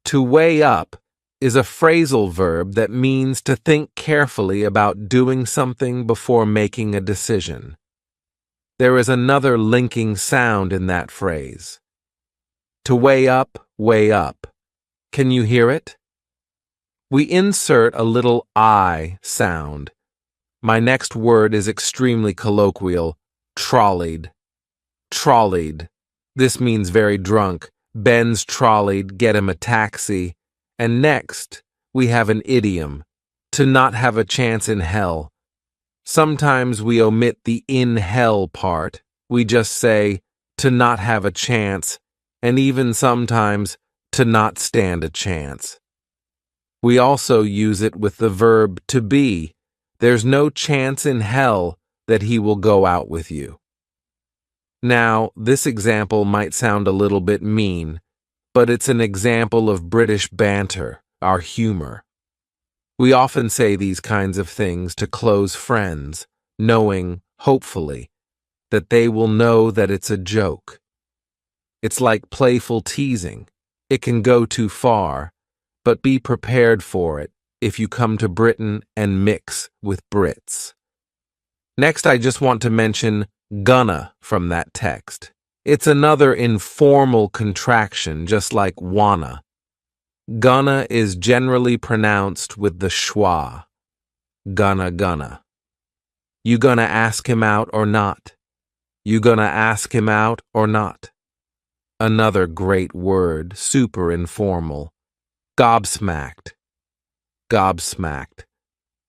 To weigh up is a phrasal verb that means to think carefully about doing something before making a decision. There is another linking sound in that phrase. To weigh up, weigh up. Can you hear it? We insert a little I sound. My next word is extremely colloquial, trolleyed. Trolleyed. This means very drunk. Ben's trolleyed, get him a taxi. And next, we have an idiom, to not have a chance in hell. Sometimes we omit the in hell part. We just say, to not have a chance, and even sometimes, to not stand a chance. We also use it with the verb to be. There's no chance in hell that he will go out with you. Now, this example might sound a little bit mean, but it's an example of British banter, our humor. We often say these kinds of things to close friends, knowing, hopefully, that they will know that it's a joke. It's like playful teasing. It can go too far, but be prepared for it if you come to Britain and mix with Brits. Next, I just want to mention gonna from that text. It's another informal contraction, just like wanna. Gonna is generally pronounced with the schwa. Gonna. You gonna ask him out or not? You gonna ask him out or not? Another great word, super informal. Gobsmacked. Gobsmacked.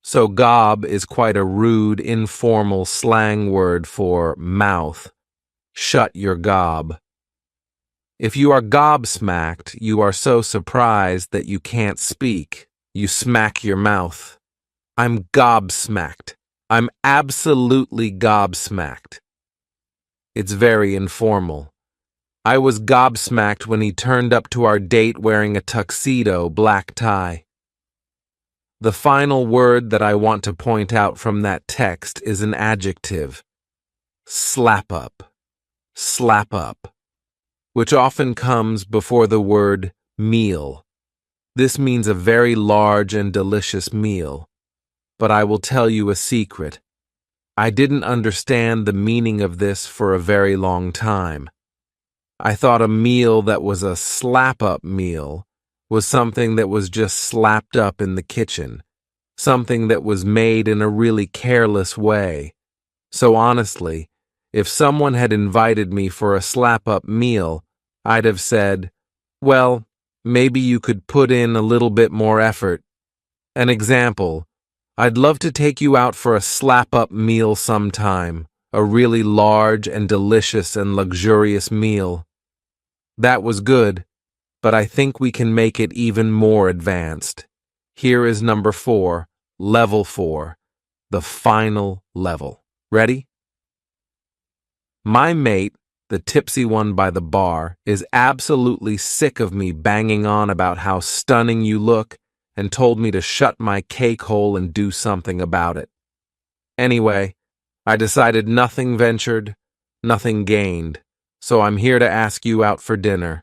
So gob is quite a rude, informal slang word for mouth. Shut your gob. If you are gobsmacked, you are so surprised that you can't speak. You smack your mouth. I'm gobsmacked. I'm absolutely gobsmacked. It's very informal. I was gobsmacked when he turned up to our date wearing a tuxedo, black tie. The final word that I want to point out from that text is an adjective. Slap up. Slap up. Which often comes before the word meal. This means a very large and delicious meal. But I will tell you a secret. I didn't understand the meaning of this for a very long time. I thought a meal that was a slap-up meal was something that was just slapped up in the kitchen, something that was made in a really careless way. So honestly, if someone had invited me for a slap-up meal, I'd have said, well, maybe you could put in a little bit more effort. An example, I'd love to take you out for a slap-up meal sometime, a really large and delicious and luxurious meal. That was good, but I think we can make it even more advanced. Here is number 4, level 4, the final level. Ready? My mate, the tipsy one by the bar, is absolutely sick of me banging on about how stunning you look and told me to shut my cake hole and do something about it. Anyway, I decided nothing ventured, nothing gained, so I'm here to ask you out for dinner.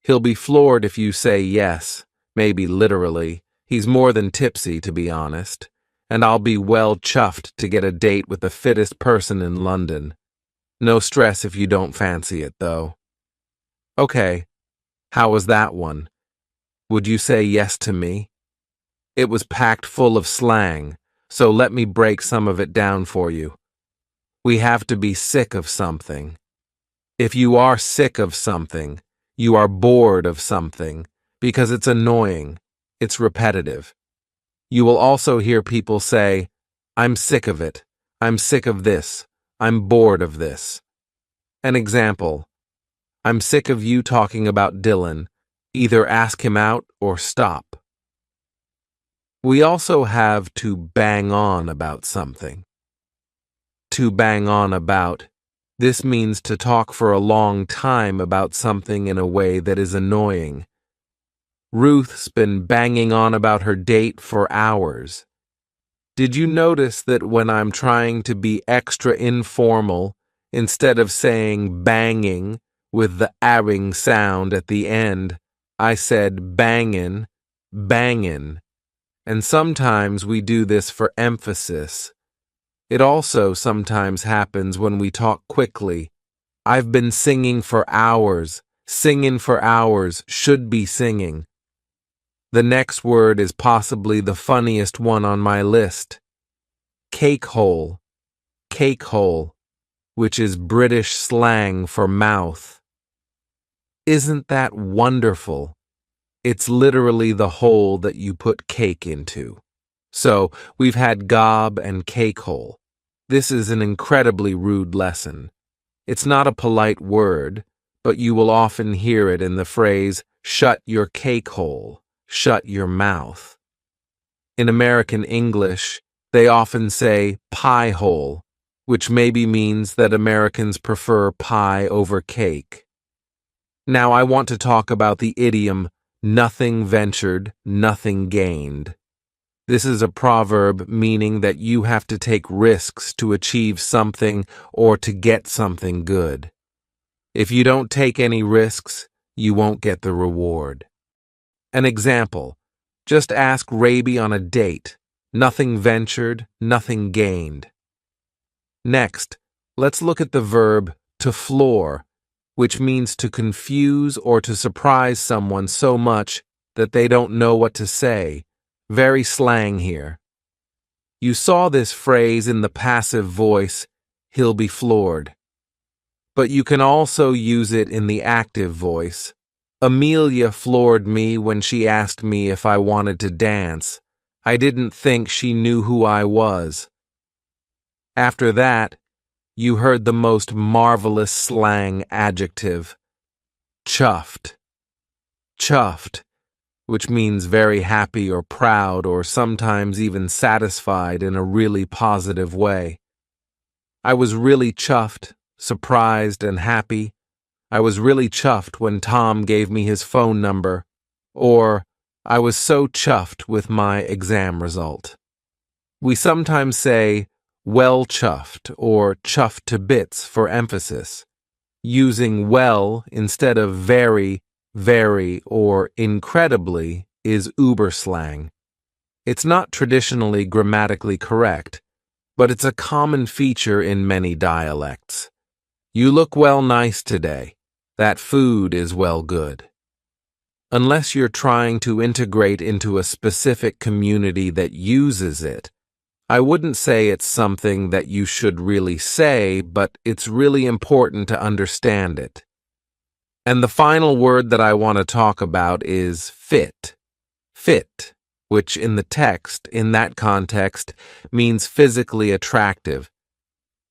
He'll be floored if you say yes, maybe literally. He's more than tipsy, to be honest, and I'll be well chuffed to get a date with the fittest person in London. No stress if you don't fancy it, though. Okay, how was that one? Would you say yes to me? It was packed full of slang, so let me break some of it down for you. We have to be sick of something. If you are sick of something, you are bored of something, because it's annoying, it's repetitive. You will also hear people say, I'm sick of it, I'm sick of this, I'm bored of this. An example, I'm sick of you talking about Dylan. Either ask him out or stop. We also have to bang on about something. To bang on about. This means to talk for a long time about something in a way that is annoying. Ruth's been banging on about her date for hours. Did you notice that when I'm trying to be extra informal, instead of saying banging with the arring sound at the end, I said bangin', bangin', and sometimes we do this for emphasis. It also sometimes happens when we talk quickly. I've been singing for hours, should be singing. The next word is possibly the funniest one on my list. Cake hole, which is British slang for mouth. Isn't that wonderful? It's literally the hole that you put cake into. So, we've had gob and cake hole. This is an incredibly rude lesson. It's not a polite word, but you will often hear it in the phrase, shut your cake hole, shut your mouth. In American English, they often say pie hole, which maybe means that Americans prefer pie over cake. Now I want to talk about the idiom, nothing ventured, nothing gained. This is a proverb meaning that you have to take risks to achieve something or to get something good. If you don't take any risks, you won't get the reward. An example, just ask Raby on a date. Nothing ventured, nothing gained. Next, let's look at the verb to floor, which means to confuse or to surprise someone so much that they don't know what to say. Very slang here. You saw this phrase in the passive voice, he'll be floored. But you can also use it in the active voice. Amelia floored me when she asked me if I wanted to dance. I didn't think she knew who I was. After that, you heard the most marvelous slang adjective, chuffed. Chuffed, which means very happy or proud or sometimes even satisfied in a really positive way. I was really chuffed, surprised, and happy. I was really chuffed when Tom gave me his phone number, or I was so chuffed with my exam result. We sometimes say, well chuffed or chuffed to bits for emphasis, using well instead of very, or incredibly is uber slang. It's not traditionally grammatically correct, but it's a common feature in many dialects. You look well nice today. That food is well good. Unless you're trying to integrate into a specific community that uses it, I wouldn't say it's something that you should really say, but it's really important to understand it. And the final word that I want to talk about is fit. Fit, which in the text, in that context, means physically attractive.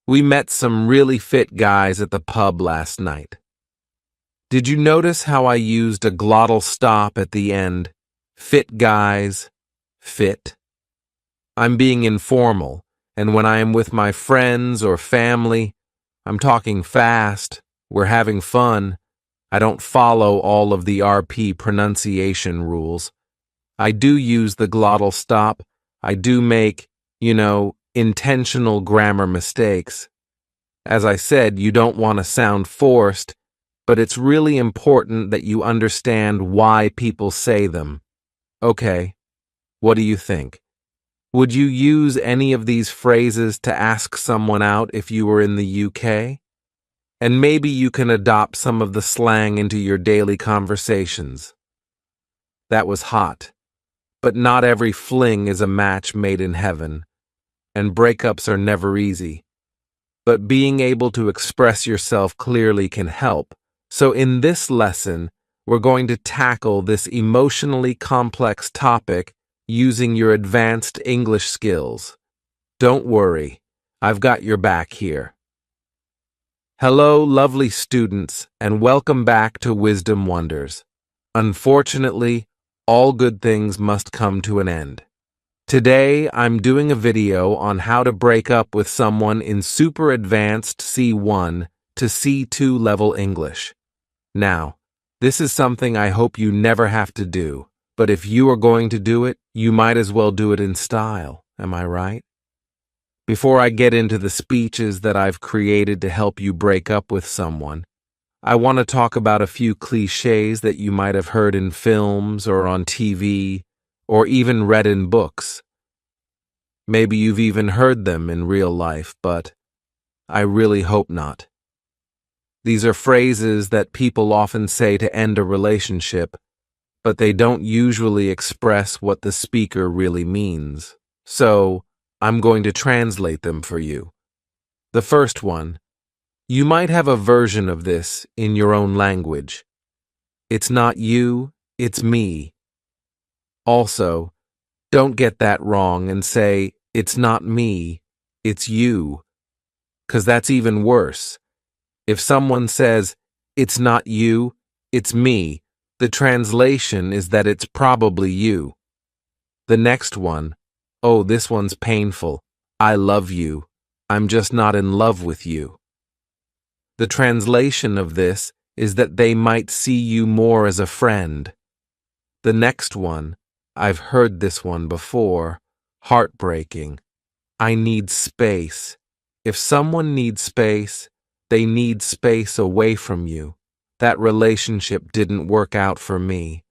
We met some really fit guys at the pub last night. Did you notice how I used a glottal stop at the end? Fit guys, fit. I'm being informal, and when I am with my friends or family, I'm talking fast, we're having fun. I don't follow all of the RP pronunciation rules. I do use the glottal stop. I do make, intentional grammar mistakes. As I said, you don't want to sound forced, but it's really important that you understand why people say them. Okay, what do you think? Would you use any of these phrases to ask someone out if you were in the UK? And maybe you can adopt some of the slang into your daily conversations. That was hot. But not every fling is a match made in heaven, and breakups are never easy. But being able to express yourself clearly can help. So in this lesson, we're going to tackle this emotionally complex topic using your advanced English skills. Don't worry, I've got your back here. Hello, lovely students, and welcome back to Wisdom Wonders. Unfortunately, all good things must come to an end. Today, I'm doing a video on how to break up with someone in super advanced C1 to C2 level English. Now, this is something I hope you never have to do, but if you are going to do it, you might as well do it in style, am I right? Before I get into the speeches that I've created to help you break up with someone, I want to talk about a few cliches that you might have heard in films or on TV, or even read in books. Maybe you've even heard them in real life, but I really hope not. These are phrases that people often say to end a relationship, but they don't usually express what the speaker really means. So, I'm going to translate them for you. The first one, you might have a version of this in your own language. It's not you, it's me. Also, don't get that wrong and say, it's not me, it's you, 'cause that's even worse. If someone says, it's not you, it's me, the translation is that it's probably you. The next one, oh, this one's painful. I love you. I'm just not in love with you. The translation of this is that they might see you more as a friend. The next one, I've heard this one before, heartbreaking. I need space. If someone needs space, they need space away from you. That relationship didn't work out for me.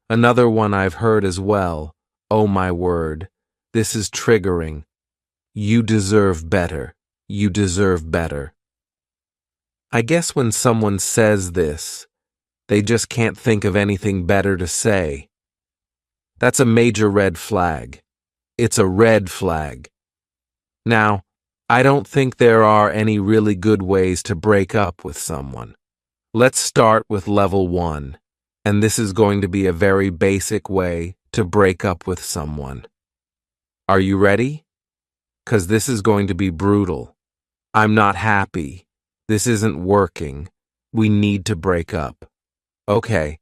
Another one I've heard as well, oh my word, this is triggering. You deserve better. You deserve better. I guess when someone says this, they just can't think of anything better to say. That's a major red flag. It's a red flag. Now, I don't think there are any really good ways to break up with someone. Let's start with level 1, and this is going to be a very basic way to break up with someone. Are you ready? 'Cause this is going to be brutal. I'm not happy. This isn't working. We need to break up. Okay,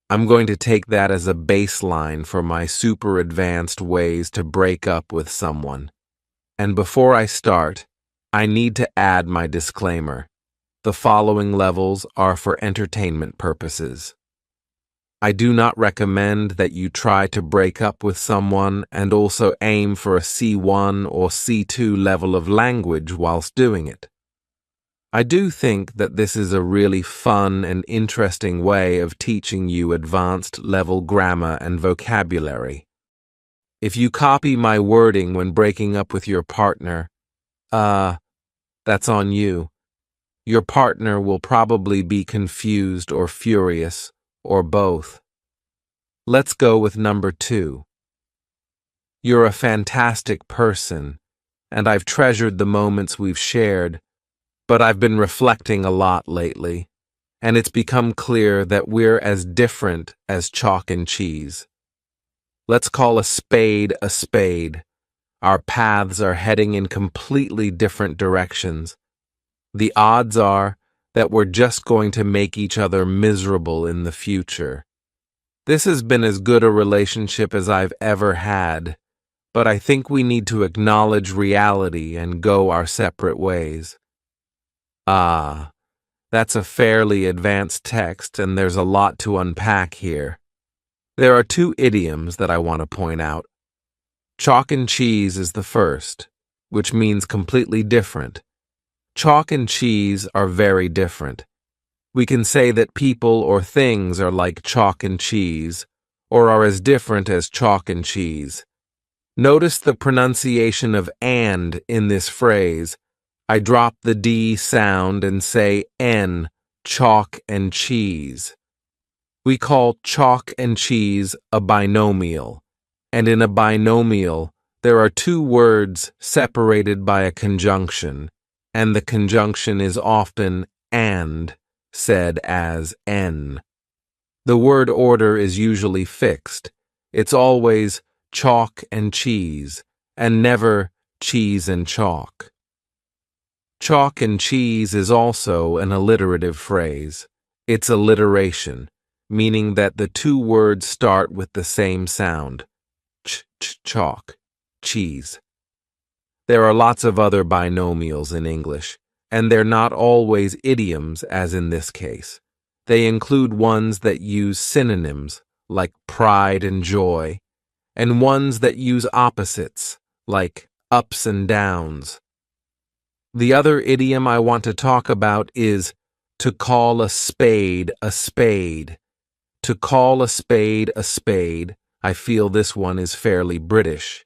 I'm going to take that as a baseline for my super advanced ways to break up with someone. And before I start, I need to add my disclaimer. The following levels are for entertainment purposes. I do not recommend that you try to break up with someone and also aim for a C1 or C2 level of language whilst doing it. I do think that this is a really fun and interesting way of teaching you advanced level grammar and vocabulary. If you copy my wording when breaking up with your partner, that's on you. Your partner will probably be confused or furious, or both. Let's go with number 2. You're a fantastic person, and I've treasured the moments we've shared, but I've been reflecting a lot lately, and it's become clear that we're as different as chalk and cheese. Let's call a spade a spade. Our paths are heading in completely different directions. The odds are that we're just going to make each other miserable in the future. This has been as good a relationship as I've ever had, but I think we need to acknowledge reality and go our separate ways. That's a fairly advanced text, and there's a lot to unpack here. There are 2 idioms that I want to point out. Chalk and cheese is the first, which means completely different. Chalk and cheese are very different. We can say that people or things are like chalk and cheese, or are as different as chalk and cheese. Notice the pronunciation of and in this phrase. I drop the D sound and say N, chalk and cheese. We call chalk and cheese a binomial, and in a binomial, there are 2 words separated by a conjunction, and the conjunction is often and, said as N. The word order is usually fixed. It's always chalk and cheese, and never cheese and chalk. Chalk and cheese is also an alliterative phrase. It's alliteration, meaning that the 2 words start with the same sound. Chalk, cheese. There are lots of other binomials in English, and they're not always idioms as in this case. They include ones that use synonyms, like pride and joy, and ones that use opposites, like ups and downs. The other idiom I want to talk about is to call a spade a spade. To call a spade a spade, I feel this one is fairly British.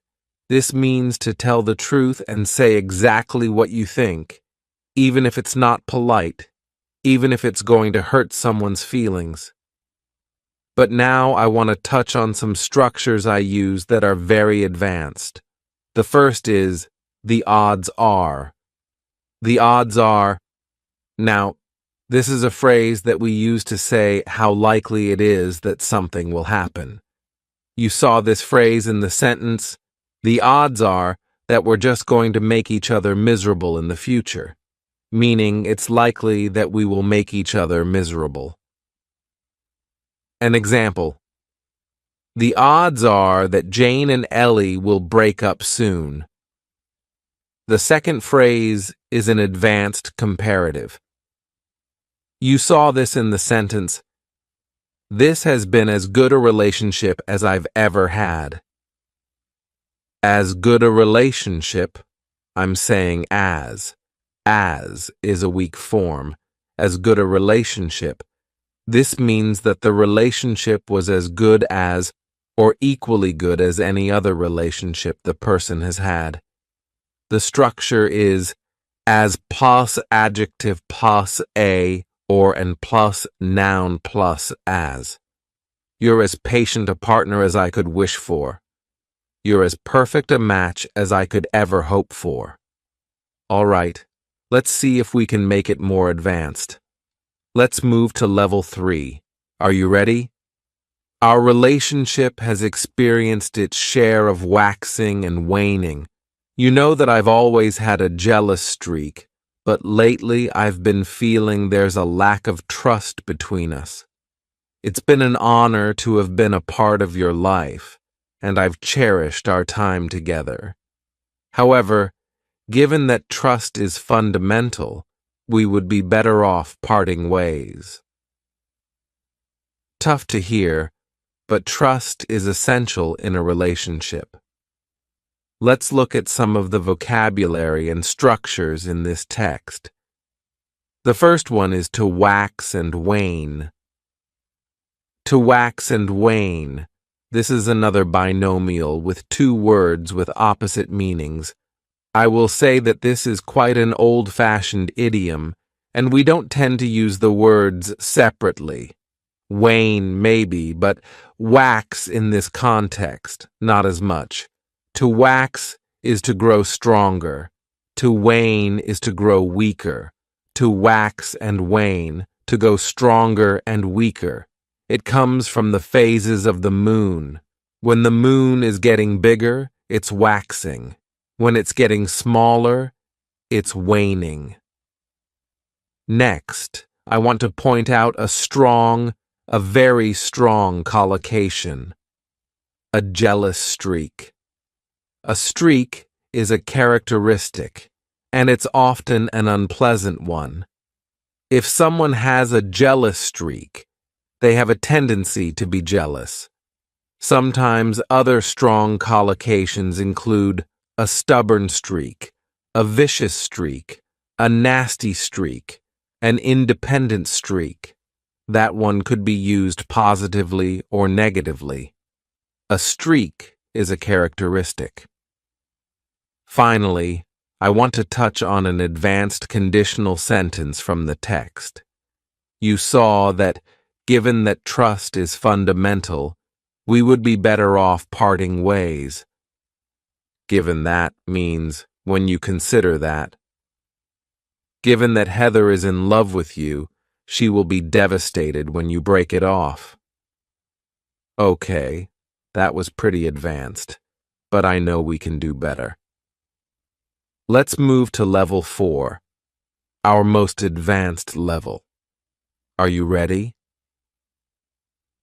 This means to tell the truth and say exactly what you think, even if it's not polite, even if it's going to hurt someone's feelings. But now I want to touch on some structures I use that are very advanced. The first is, the odds are. The odds are. Now, this is a phrase that we use to say how likely it is that something will happen. You saw this phrase in the sentence, the odds are that we're just going to make each other miserable in the future, meaning it's likely that we will make each other miserable. An example. The odds are that Jane and Ellie will break up soon. The second phrase is an advanced comparative. You saw this in the sentence, this has been as good a relationship as I've ever had. As good a relationship, I'm saying as. As is a weak form. As good a relationship. This means that the relationship was as good as or equally good as any other relationship the person has had. The structure is, as plus adjective plus a or and plus noun plus as. You're as patient a partner as I could wish for. You're as perfect a match as I could ever hope for. All right, let's see if we can make it more advanced. Let's move to level 3. Are you ready? Our relationship has experienced its share of waxing and waning. You know that I've always had a jealous streak, but lately I've been feeling there's a lack of trust between us. It's been an honor to have been a part of your life, and I've cherished our time together. However, given that trust is fundamental, we would be better off parting ways. Tough to hear, but trust is essential in a relationship. Let's look at some of the vocabulary and structures in this text. The first one is to wax and wane. To wax and wane. This is another binomial with two words with opposite meanings. I will say that this is quite an old-fashioned idiom, and we don't tend to use the words separately. Wane maybe, but wax in this context, not as much. To wax is to grow stronger. To wane is to grow weaker. To wax and wane, to go stronger and weaker. It comes from the phases of the moon. When the moon is getting bigger, it's waxing. When it's getting smaller, it's waning. Next, I want to point out a very strong collocation. A jealous streak. A streak is a characteristic, and it's often an unpleasant one. If someone has a jealous streak, they have a tendency to be jealous. Sometimes other strong collocations include a stubborn streak, a vicious streak, a nasty streak, an independent streak. That one could be used positively or negatively. A streak is a characteristic. Finally, I want to touch on an advanced conditional sentence from the text. You saw that, given that trust is fundamental, we would be better off parting ways. Given that means when you consider that. Given that Heather is in love with you, she will be devastated when you break it off. Okay, that was pretty advanced, but I know we can do better. Let's move to level 4, our most advanced level. Are you ready?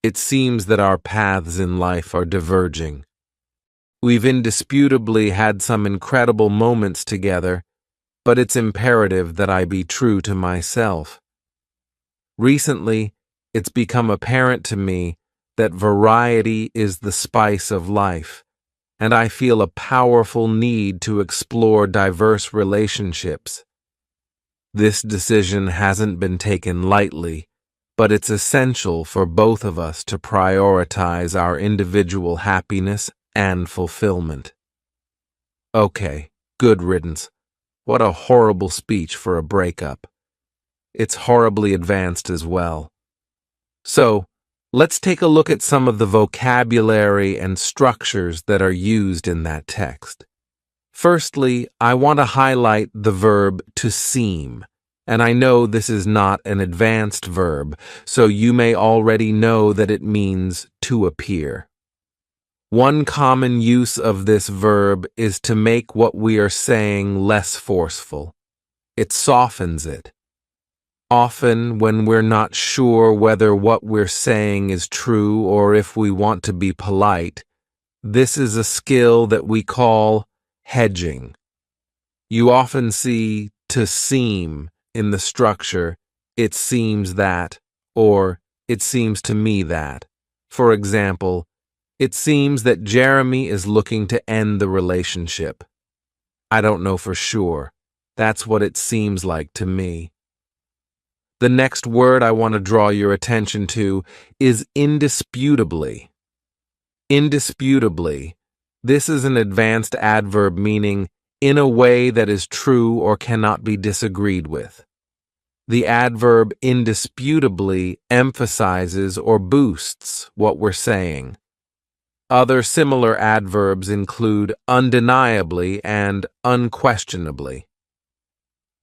It seems that our paths in life are diverging. We've indisputably had some incredible moments together, but it's imperative that I be true to myself. Recently, it's become apparent to me that variety is the spice of life, and I feel a powerful need to explore diverse relationships. This decision hasn't been taken lightly, but it's essential for both of us to prioritize our individual happiness and fulfillment. Okay, good riddance. What a horrible speech for a breakup. It's horribly advanced as well. So, let's take a look at some of the vocabulary and structures that are used in that text. Firstly, I want to highlight the verb to seem, and I know this is not an advanced verb, so you may already know that it means to appear. One common use of this verb is to make what we are saying less forceful. It softens it. Often, when we're not sure whether what we're saying is true or if we want to be polite, this is a skill that we call hedging. You often see to seem in the structure, it seems that, or it seems to me that. For example, it seems that Jeremy is looking to end the relationship. I don't know for sure. That's what it seems like to me. The next word I want to draw your attention to is indisputably. Indisputably. This is an advanced adverb meaning in a way that is true or cannot be disagreed with. The adverb indisputably emphasizes or boosts what we're saying. Other similar adverbs include undeniably and unquestionably.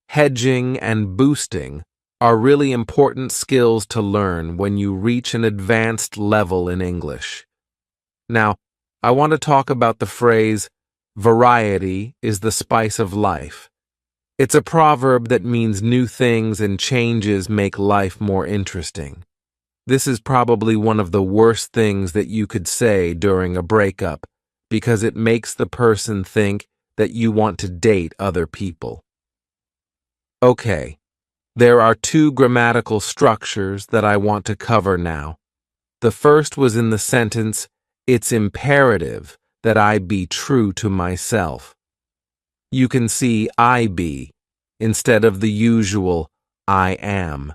Hedging and boosting are really important skills to learn when you reach an advanced level in English. Now, I want to talk about the phrase, variety is the spice of life. It's a proverb that means new things and changes make life more interesting. This is probably one of the worst things that you could say during a breakup because it makes the person think that you want to date other people. Okay, there are two grammatical structures that I want to cover now. The first was in the sentence, "It's imperative that I be true to myself." You can see I be instead of the usual I am.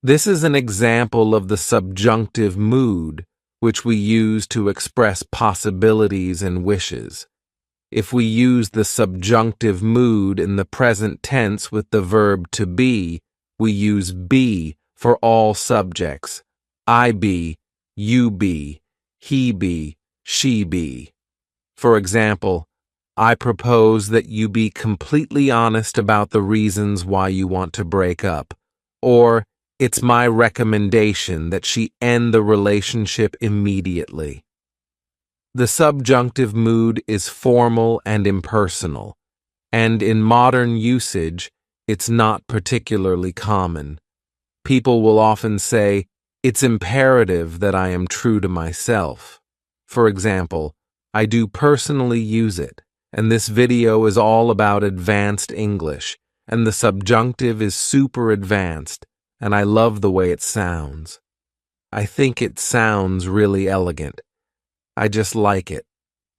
This is an example of the subjunctive mood, which we use to express possibilities and wishes. If we use the subjunctive mood in the present tense with the verb to be, we use be for all subjects. I be, you be, he be, she be. For example, I propose that you be completely honest about the reasons why you want to break up, or it's my recommendation that she end the relationship immediately. The subjunctive mood is formal and impersonal, and in modern usage, it's not particularly common. People will often say, "It's imperative that I am true to myself." For example, I do personally use it, and this video is all about advanced English, and the subjunctive is super advanced, and I love the way it sounds. I think it sounds really elegant. I just like it,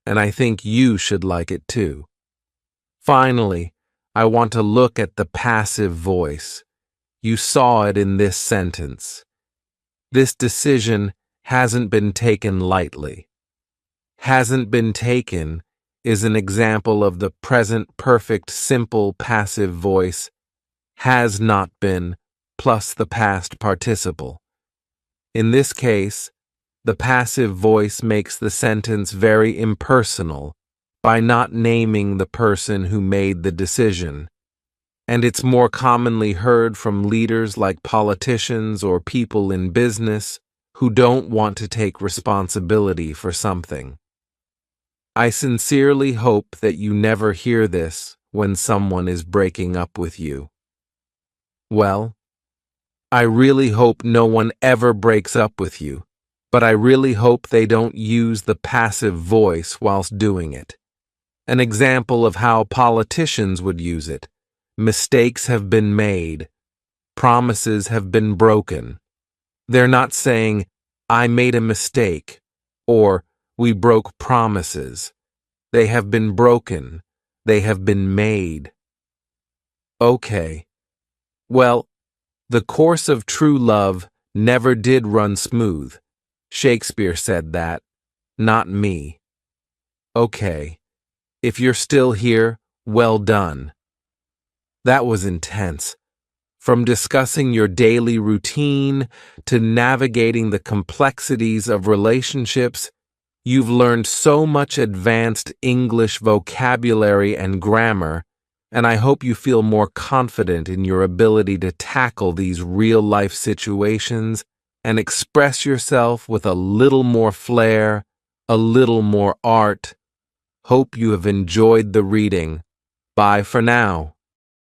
and I think you should like it too. Finally, I want to look at the passive voice. You saw it in this sentence. This decision hasn't been taken lightly. Hasn't been taken is an example of the present perfect simple passive voice, has not been, plus the past participle. In this case, the passive voice makes the sentence very impersonal by not naming the person who made the decision, and it's more commonly heard from leaders like politicians or people in business who don't want to take responsibility for something. I sincerely hope that you never hear this when someone is breaking up with you. Well, I really hope no one ever breaks up with you, but I really hope they don't use the passive voice whilst doing it. An example of how politicians would use it: mistakes have been made, promises have been broken. They're not saying, "I made a mistake," or "we broke promises." They have been broken. They have been made. Okay. Well, the course of true love never did run smooth. Shakespeare said that, not me. Okay. If you're still here, well done. That was intense. From discussing your daily routine to navigating the complexities of relationships, you've learned so much advanced English vocabulary and grammar, and I hope you feel more confident in your ability to tackle these real-life situations and express yourself with a little more flair, a little more art. Hope you have enjoyed the reading. Bye for now.